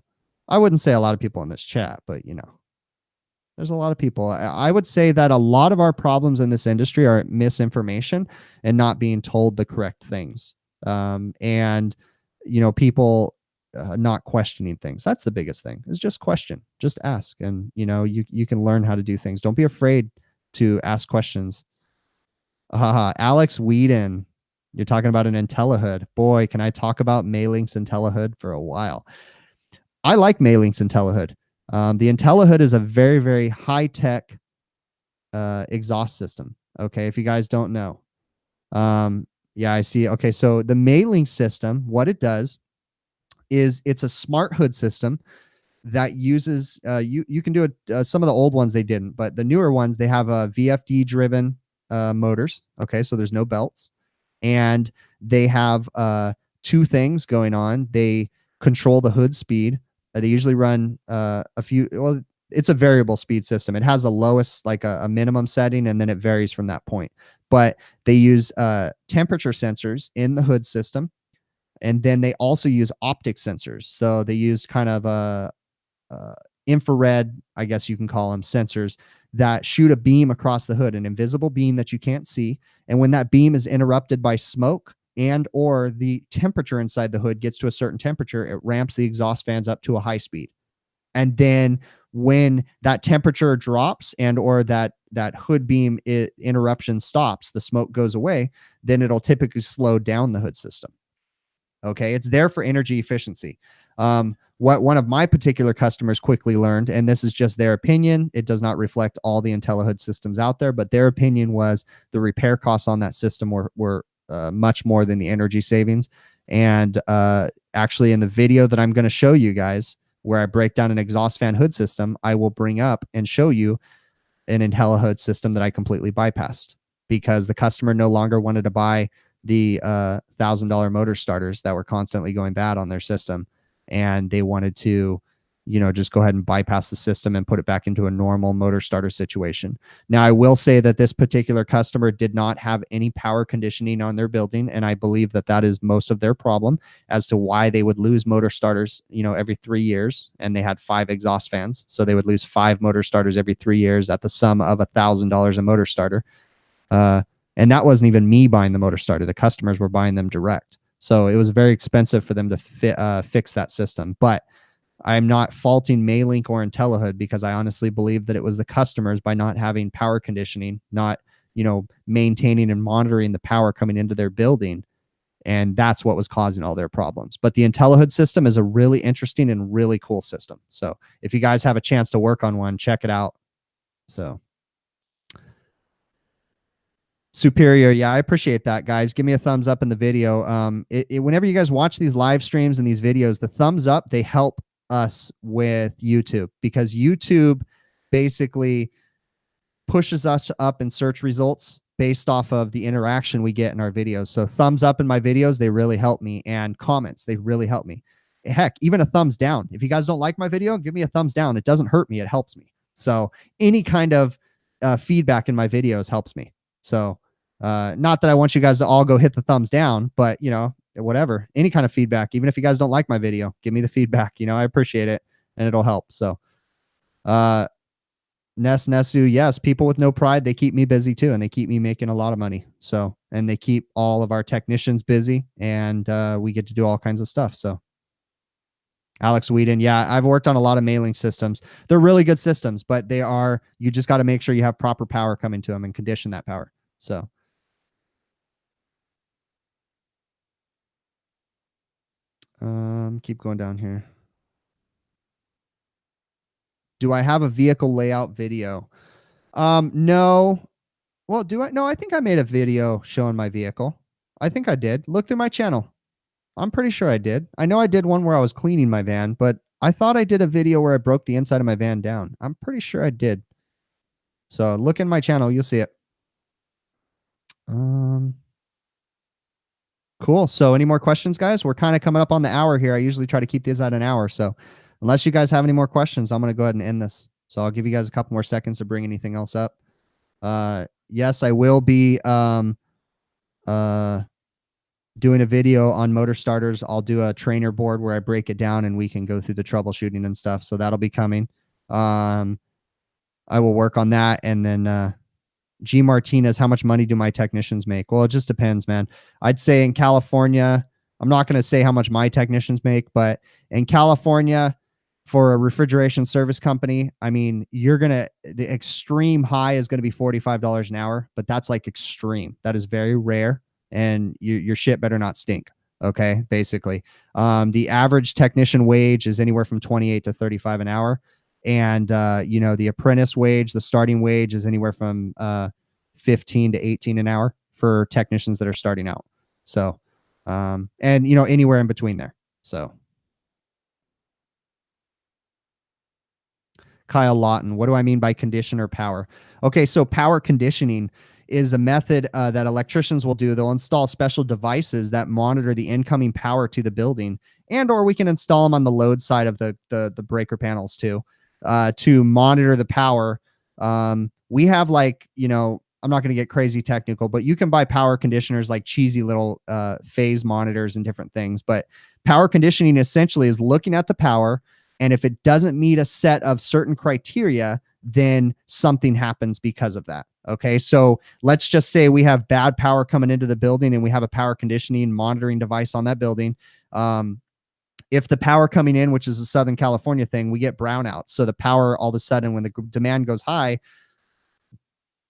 Speaker 1: I wouldn't say a lot of people in this chat, but there's a lot of people. I would say that a lot of our problems in this industry are misinformation and not being told the correct things. And people not questioning things. That's the biggest thing, is just question, just ask. And you can learn how to do things. Don't be afraid to ask questions. Alex Whedon, you're talking about an IntelliHood. Boy, can I talk about Mailink's IntelliHood for a while. I like Mailink's IntelliHood. The IntelliHood is a very, very high-tech exhaust system. Okay, if you guys don't know. Yeah, I see. Okay, so the Mailink system, what it does is it's a smart hood system that uses, you can do it, some of the old ones they didn't, but the newer ones, they have a VFD-driven motors. Okay, so there's no belts. And they have two things going on. They control the hood speed. They usually run a few. Well, it's a variable speed system. It has a lowest, like a minimum setting, and then it varies from that point. But they use temperature sensors in the hood system, and then they also use optic sensors. So they use kind of infrared, I guess you can call them, sensors that shoot a beam across the hood, an invisible beam that you can't see. And when that beam is interrupted by smoke and or the temperature inside the hood gets to a certain temperature, it ramps the exhaust fans up to a high speed. And then when that temperature drops and or that hood beam interruption stops, the smoke goes away, then it'll typically slow down the hood system. Okay, it's there for energy efficiency. What one of my particular customers quickly learned, and this is just their opinion, it does not reflect all the IntelliHood systems out there, but their opinion was the repair costs on that system were much more than the energy savings. And actually, in the video that I'm going to show you guys, where I break down an exhaust fan hood system, I will bring up and show you an IntelliHood system that I completely bypassed because the customer no longer wanted to buy the $1,000 motor starters that were constantly going bad on their system, and they wanted to, just go ahead and bypass the system and put it back into a normal motor starter situation. Now, I will say that this particular customer did not have any power conditioning on their building, and I believe that that is most of their problem as to why they would lose motor starters, every 3 years, and they had 5 exhaust fans, so they would lose 5 motor starters every 3 years at the sum of $1,000 a motor starter. And that wasn't even me buying the motor starter. The customers were buying them direct. So it was very expensive for them to fix that system. But I'm not faulting Maylink or IntelliHood because I honestly believe that it was the customers by not having power conditioning, not, maintaining and monitoring the power coming into their building. And that's what was causing all their problems. But the IntelliHood system is a really interesting and really cool system. So if you guys have a chance to work on one, check it out. So superior. Yeah, I appreciate that, guys. Give me a thumbs up in the video. Whenever you guys watch these live streams and these videos, the thumbs up, they help us with YouTube because YouTube basically pushes us up in search results based off of the interaction we get in our videos. So thumbs up in my videos, they really help me, and comments, they really help me. Heck, even a thumbs down. If you guys don't like my video, give me a thumbs down. It doesn't hurt me. It helps me. So any kind of feedback in my videos helps me. So not that I want you guys to all go hit the thumbs down, but whatever, any kind of feedback, even if you guys don't like my video, give me the feedback. I appreciate it and it'll help. So Nesu, yes, people with no pride, they keep me busy too, and they keep me making a lot of money. So, and they keep all of our technicians busy, and we get to do all kinds of stuff. So Alex Whedon, yeah, I've worked on a lot of mailing systems. They're really good systems, but you just got to make sure you have proper power coming to them and condition that power. So keep going down here. Do I have a vehicle layout video? No. Well, do I? No, I think I made a video showing my vehicle. I think I did. Look through my channel. I'm pretty sure I did. I know I did one where I was cleaning my van, but I thought I did a video where I broke the inside of my van down. I'm pretty sure I did. So look in my channel. You'll see it. Cool. So any more questions, guys? We're kind of coming up on the hour here. I usually try to keep these at an hour. So unless you guys have any more questions, I'm going to go ahead and end this. So I'll give you guys a couple more seconds to bring anything else up. Yes, I will be doing a video on motor starters. I'll do a trainer board where I break it down and we can go through the troubleshooting and stuff. So that'll be coming. I will work on that. And then G Martinez, how much money do my technicians make? Well, it just depends, man. I'd say in California, I'm not going to say how much my technicians make, but in California, for a refrigeration service company, I mean, the extreme high is going to be $45 an hour, but that's like extreme. That is very rare, and your shit better not stink. Okay, basically. The average technician wage is anywhere from 28 to 35 an hour. And the apprentice wage, the starting wage is anywhere from 15 to 18 an hour for technicians that are starting out. So and anywhere in between there. So Kyle Lawton, what do I mean by conditioner power? Okay, so power conditioning is a method that electricians will do. They'll install special devices that monitor the incoming power to the building, and or we can install them on the load side of the breaker panels too, to monitor the power. We have, like, I'm not going to get crazy technical, but you can buy power conditioners, like cheesy little phase monitors and different things. But power conditioning essentially is looking at the power, and if it doesn't meet a set of certain criteria, then something happens because of that. Okay. So let's just say we have bad power coming into the building and we have a power conditioning monitoring device on that building. If the power coming in, which is a Southern California thing, we get brownouts. So the power, all of a sudden, when the demand goes high,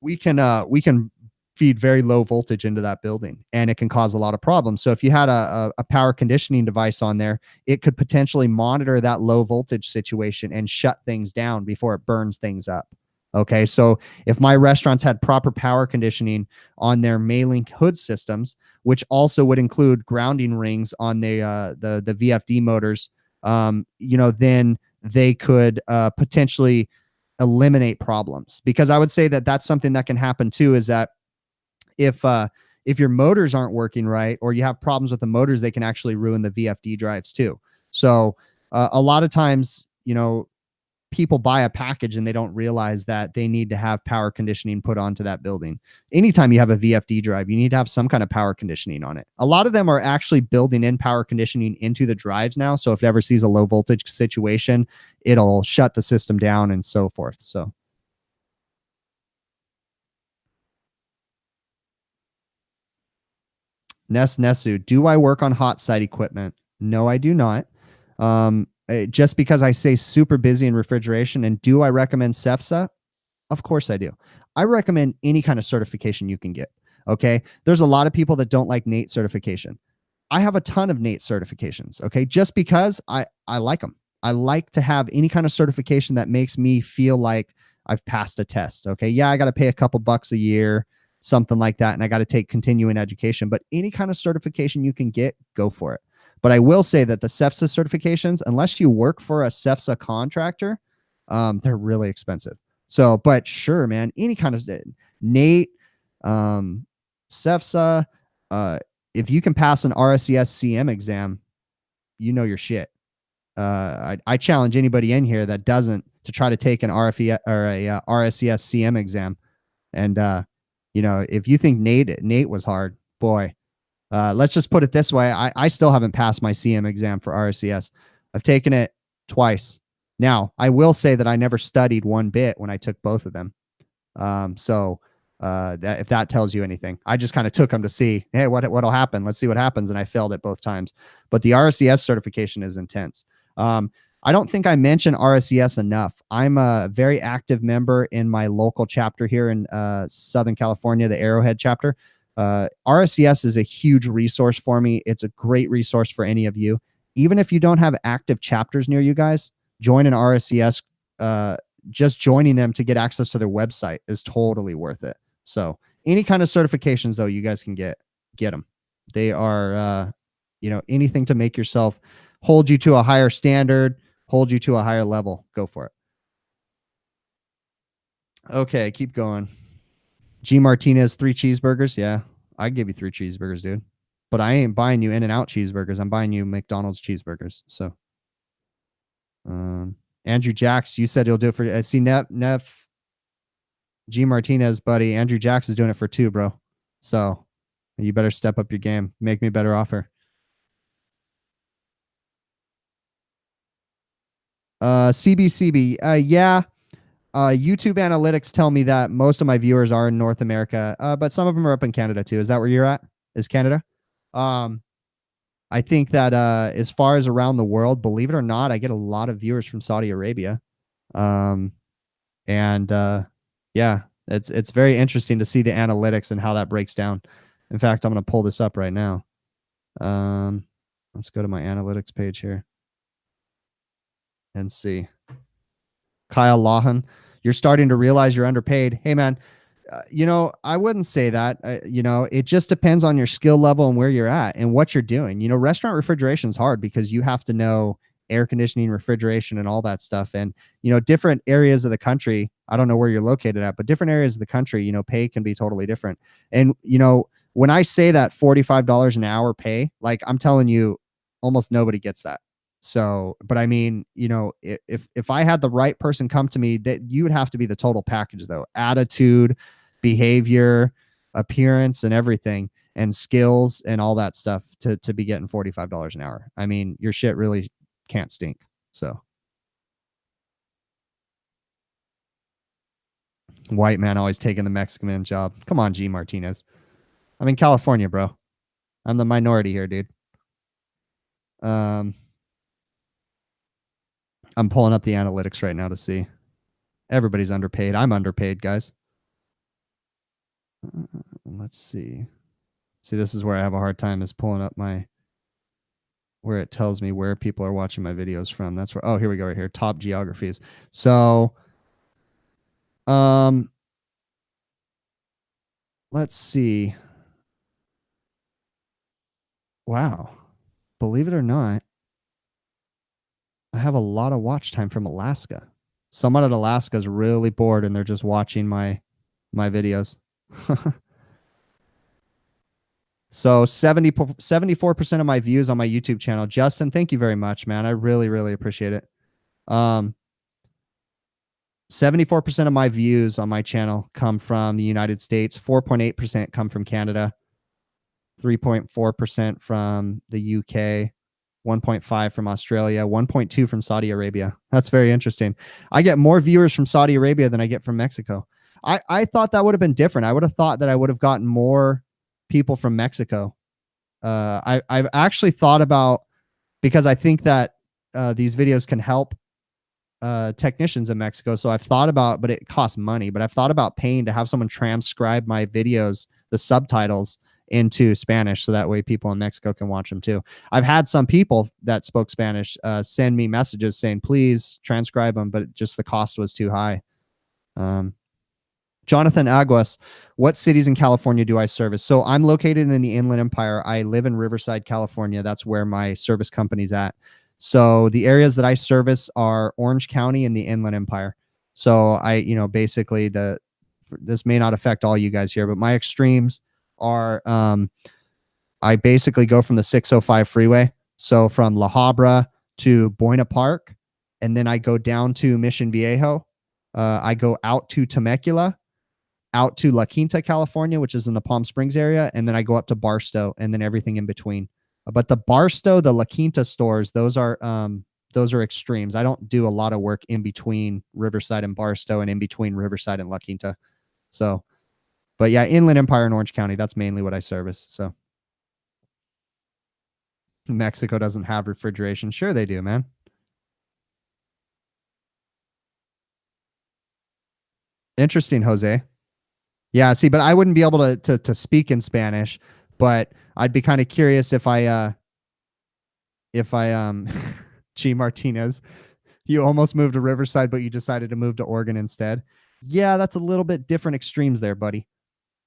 Speaker 1: we can feed very low voltage into that building, and it can cause a lot of problems. So if you had a power conditioning device on there, it could potentially monitor that low voltage situation and shut things down before it burns things up. Okay. So if my restaurants had proper power conditioning on their mailing hood systems, which also would include grounding rings on the VFD motors, then they could potentially eliminate problems. Because I would say that that's something that can happen too, is that if your motors aren't working right, or you have problems with the motors, they can actually ruin the VFD drives too. So a lot of times, people buy a package and they don't realize that they need to have power conditioning put onto that building. Anytime you have a VFD drive, you need to have some kind of power conditioning on it. A lot of them are actually building in power conditioning into the drives now. So if it ever sees a low voltage situation, it'll shut the system down and so forth. So Nesu, do I work on hot site equipment? No, I do not. Just because I say super busy in refrigeration. And do I recommend CEFSA? Of course I do. I recommend any kind of certification you can get. Okay. There's a lot of people that don't like NATE certification. I have a ton of NATE certifications. Okay. Just because I like them. I like to have any kind of certification that makes me feel like I've passed a test. Okay. Yeah, I got to pay a couple bucks a year, something like that. And I got to take continuing education, but any kind of certification you can get, go for it. But I will say that the CEFSA certifications, unless you work for a CEFSA contractor, they're really expensive. So, but sure, man, any kind of NATE, CEFSA, if you can pass an RSES CM exam, you know your shit. I challenge anybody in here that doesn't to try to take an RFE or a RSES CM exam. And, if you think NATE was hard, boy, let's just put it this way. I still haven't passed my CM exam for RSES. I've taken it twice. Now, I will say that I never studied one bit when I took both of them. That if that tells you anything, I just kind of took them to see, hey, what'll happen? Let's see what happens. And I failed it both times. But the RSES certification is intense. I don't think I mentioned RSES enough. I'm a very active member in my local chapter here in Southern California, the Arrowhead chapter. RSES is a huge resource for me. It's a great resource for any of you. Even if you don't have active chapters near you guys, join an RSES. Just joining them to get access to their website is totally worth it. So any kind of certifications, though, you guys can get them. They are, anything to make yourself hold you to a higher standard, hold you to a higher level. Go for it. Okay, keep going. G Martinez, 3 cheeseburgers. Yeah, I'd give you 3 cheeseburgers, dude. But I ain't buying you In-N-Out cheeseburgers. I'm buying you McDonald's cheeseburgers. So, Andrew Jacks, you said you'll do it for. See, Neff, G Martinez, buddy. Andrew Jacks is doing it for 2, bro. So, you better step up your game. Make me a better offer. CBCB. Yeah. YouTube analytics tell me that most of my viewers are in North America, but some of them are up in Canada too. Is that where you're at? Is Canada? I think that as far as around the world, believe it or not, I get a lot of viewers from Saudi Arabia. Yeah, it's very interesting to see the analytics and how that breaks down. In fact, I'm going to pull this up right now. Let's go to my analytics page here and see. Kyle Lahan, you're starting to realize you're underpaid. Hey, man, I wouldn't say that. It just depends on your skill level and where you're at and what you're doing. Restaurant refrigeration is hard because you have to know air conditioning, refrigeration, and all that stuff. And, different areas of the country, I don't know where you're located at, but different areas of the country, pay can be totally different. And, when I say that $45 an hour pay, like I'm telling you, almost nobody gets that. So, but I mean, if I had the right person come to me, that you would have to be the total package though. Attitude, behavior, appearance, and everything, and skills and all that stuff to be getting $45 an hour. I mean, your shit really can't stink. So, white man always taking the Mexican man job. Come on, G Martinez. I'm in California, bro. I'm the minority here, dude. I'm pulling up the analytics right now to see. Everybody's underpaid. I'm underpaid, guys. Let's see. See, this is where I have a hard time, is pulling up where it tells me where people are watching my videos from. That's where, oh, here we go, right here. Top geographies. So, let's see. Wow. Believe it or not, I have a lot of watch time from Alaska. Someone in Alaska is really bored and they're just watching my videos. So 74% of my views on my YouTube channel. Justin, thank you very much, man. I really, really appreciate it. 74% of my views on my channel come from the United States. 4.8% come from Canada. 3.4% from the UK. 1.5 from Australia. 1.2 from Saudi Arabia. That's very interesting. I get more viewers from Saudi Arabia than I get from Mexico. I thought that would have been different. I would have thought that I would have gotten more people from Mexico. I've actually thought about, because I think that these videos can help technicians in Mexico. So I've thought about, but it costs money, but I've thought about paying to have someone transcribe my videos, the subtitles, into Spanish, so that way people in Mexico can watch them too. I've had some people that spoke Spanish send me messages saying, please transcribe them, but just the cost was too high. Jonathan Aguas, what cities in California do I service? So I'm located in the Inland Empire. I live in Riverside, California. That's where my service company's at. So the areas that I service are Orange County and the Inland Empire. So I, basically this may not affect all you guys here, but my extremes are, I basically go from the 605 freeway. So from La Habra to Buena Park, and then I go down to Mission Viejo. I go out to Temecula, out to La Quinta, California, which is in the Palm Springs area, and then I go up to Barstow, and then everything in between. But the Barstow, the La Quinta stores, those are extremes. I don't do a lot of work in between Riverside and Barstow, and in between Riverside and La Quinta. So, but yeah, Inland Empire and Orange County, that's mainly what I service. So Mexico doesn't have refrigeration. Sure they do, man. Interesting, Jose. Yeah, see, but I wouldn't be able to speak in Spanish, but I'd be kind of curious if I G Martinez, you almost moved to Riverside, but you decided to move to Oregon instead. Yeah, that's a little bit different extremes there, buddy.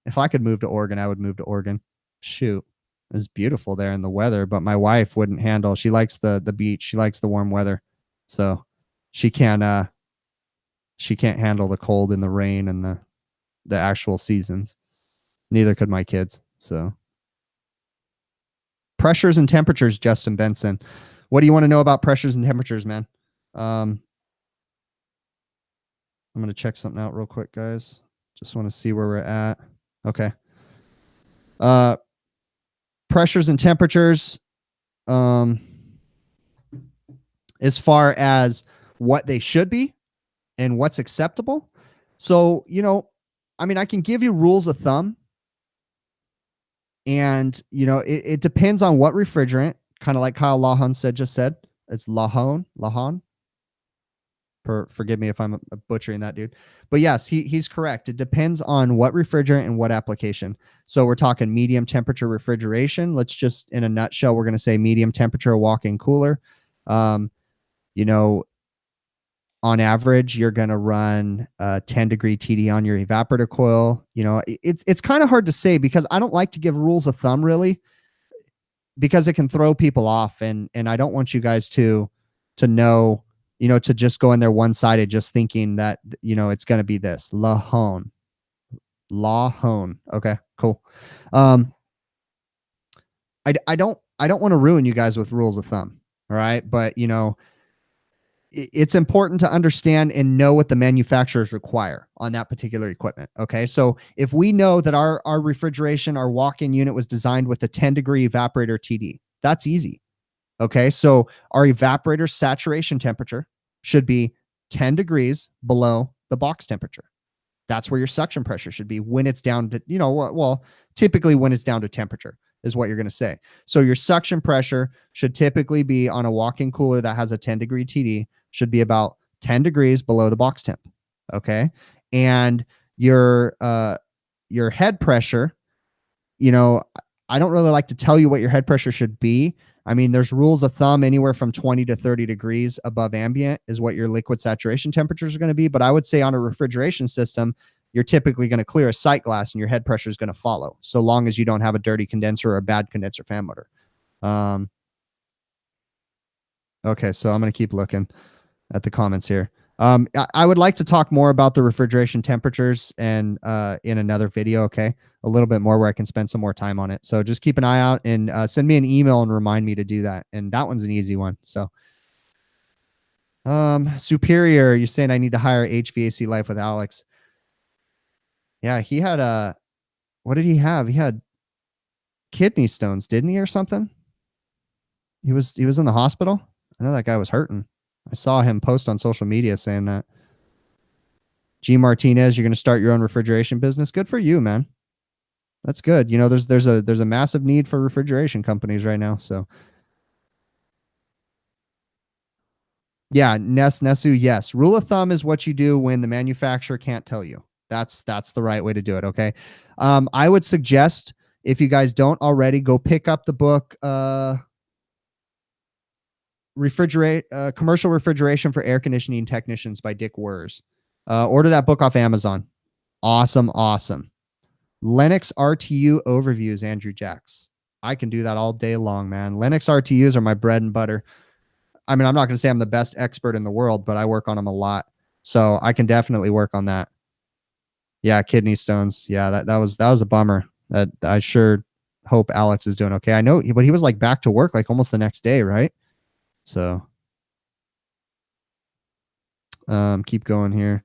Speaker 1: If I could move to Oregon, I would move to Oregon. Shoot. It's beautiful there in the weather, but my wife wouldn't handle. She likes the beach. She likes the warm weather. So she can't handle the cold and the rain and the actual seasons. Neither could my kids. So pressures and temperatures, Justin Benson. What do you want to know about pressures and temperatures, man? I'm going to check something out real quick, guys. Just want to see where we're at. Okay. Pressures and temperatures, as far as what they should be and what's acceptable. So, I can give you rules of thumb, and, it depends on what refrigerant, kind of like Kyle Lahan just said. It's Lahan. Forgive me if I'm butchering that, dude. But yes, he's correct. It depends on what refrigerant and what application. So we're talking medium temperature refrigeration. Let's just, in a nutshell, we're going to say medium temperature walk-in cooler. On average, you're going to run 10-degree TD on your evaporator coil. It's kind of hard to say, because I don't like to give rules of thumb, really, because it can throw people off. And I don't want you guys to to know, to just go in there one-sided, just thinking that, it's going to be this Lahone. Okay, cool. Um, I don't want to ruin you guys with rules of thumb. All right. But, it's important to understand and know what the manufacturers require on that particular equipment. Okay. So if we know that our refrigeration, our walk-in unit was designed with a 10-degree evaporator TD, that's easy. Okay. So our evaporator saturation temperature should be 10 degrees below the box temperature. That's where your suction pressure should be when it's down to, well, typically when it's down to temperature is what you're going to say. So your suction pressure should typically be on a walk-in cooler that has a 10-degree TD, should be about 10 degrees below the box temp. Okay. And your head pressure, you know, I don't really like to tell you what your head pressure should be. I mean, there's rules of thumb anywhere from 20 to 30 degrees above ambient is what your liquid saturation temperatures are going to be. But I would say on a refrigeration system, you're typically going to clear a sight glass and your head pressure is going to follow, so long as you don't have a dirty condenser or a bad condenser fan motor. Okay, so I'm going to keep looking at the comments here. I would like to talk more about the refrigeration temperatures and in another video, okay? A little bit more where I can spend some more time on it. So just keep an eye out and send me an email and remind me to do that. And that one's an easy one. So Superior, you're saying I need to hire HVAC Life with Alex. Yeah, he had what did he have? He had kidney stones, didn't he, or something? He was in the hospital. I know that guy was hurting. I saw him post on social media saying that. G Martinez, you're going to start your own refrigeration business. Good for you, man. That's good. There's a massive need for refrigeration companies right now. So yeah, Nesu, yes. Rule of thumb is what you do when the manufacturer can't tell you. That's the right way to do it. Okay. I would suggest, if you guys don't already, go pick up the book, Commercial Refrigeration for Air Conditioning Technicians by Dick Wers. Order that book off Amazon. Awesome. Linux RTU overviews, Andrew Jacks. I can do that all day long, man. Linux RTUs are my bread and butter. I mean, I'm not going to say I'm the best expert in the world, but I work on them a lot. So I can definitely work on that. Yeah, kidney stones. Yeah, that was a bummer. That I sure hope Alex is doing okay. I know, but he was like back to work like almost the next day, right? So keep going here.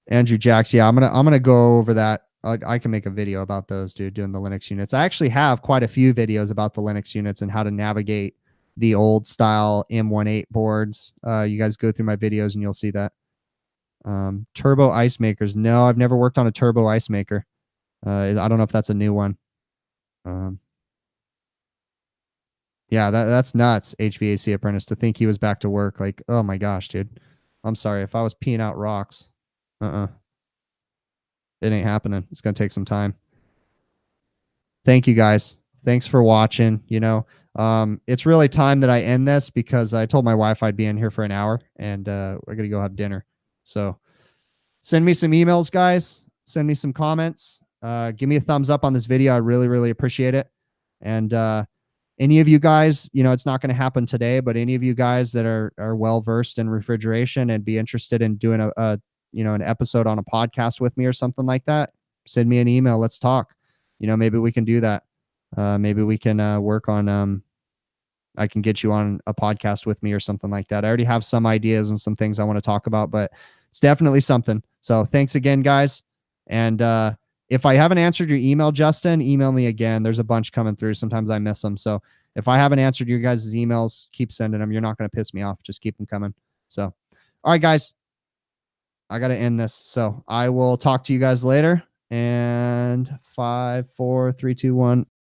Speaker 1: Andrew Jacks. Yeah, I'm gonna go over that. I can make a video about those, dude, doing the Linux units. I actually have quite a few videos about the Linux units and how to navigate the old style M18 boards. You guys go through my videos and you'll see that. Turbo ice makers. No, I've never worked on a turbo ice maker. I don't know if that's a new one. Yeah, that's nuts. HVAC apprentice, to think he was back to work. Like, oh my gosh, dude. I'm sorry if I was peeing out rocks. It ain't happening. It's gonna take some time. Thank you guys. Thanks for watching. It's really time that I end this, because I told my wife I'd be in here for an hour, and we're gonna go have dinner. So send me some emails, guys. Send me some comments. Give me a thumbs up on this video. I really, really appreciate it. And any of you guys, it's not going to happen today, but any of you guys that are well versed in refrigeration and be interested in doing an episode on a podcast with me or something like that, send me an email. Let's talk. Maybe we can do that. Maybe we can work on I can get you on a podcast with me or something like that. I already have some ideas and some things I want to talk about, but it's definitely something. So thanks again, guys. And if I haven't answered your email, Justin, email me again. There's a bunch coming through. Sometimes I miss them. So if I haven't answered your guys' emails, keep sending them. You're not going to piss me off. Just keep them coming. So, all right, guys, I got to end this. So I will talk to you guys later. And 5, 4, 3, 2, 1.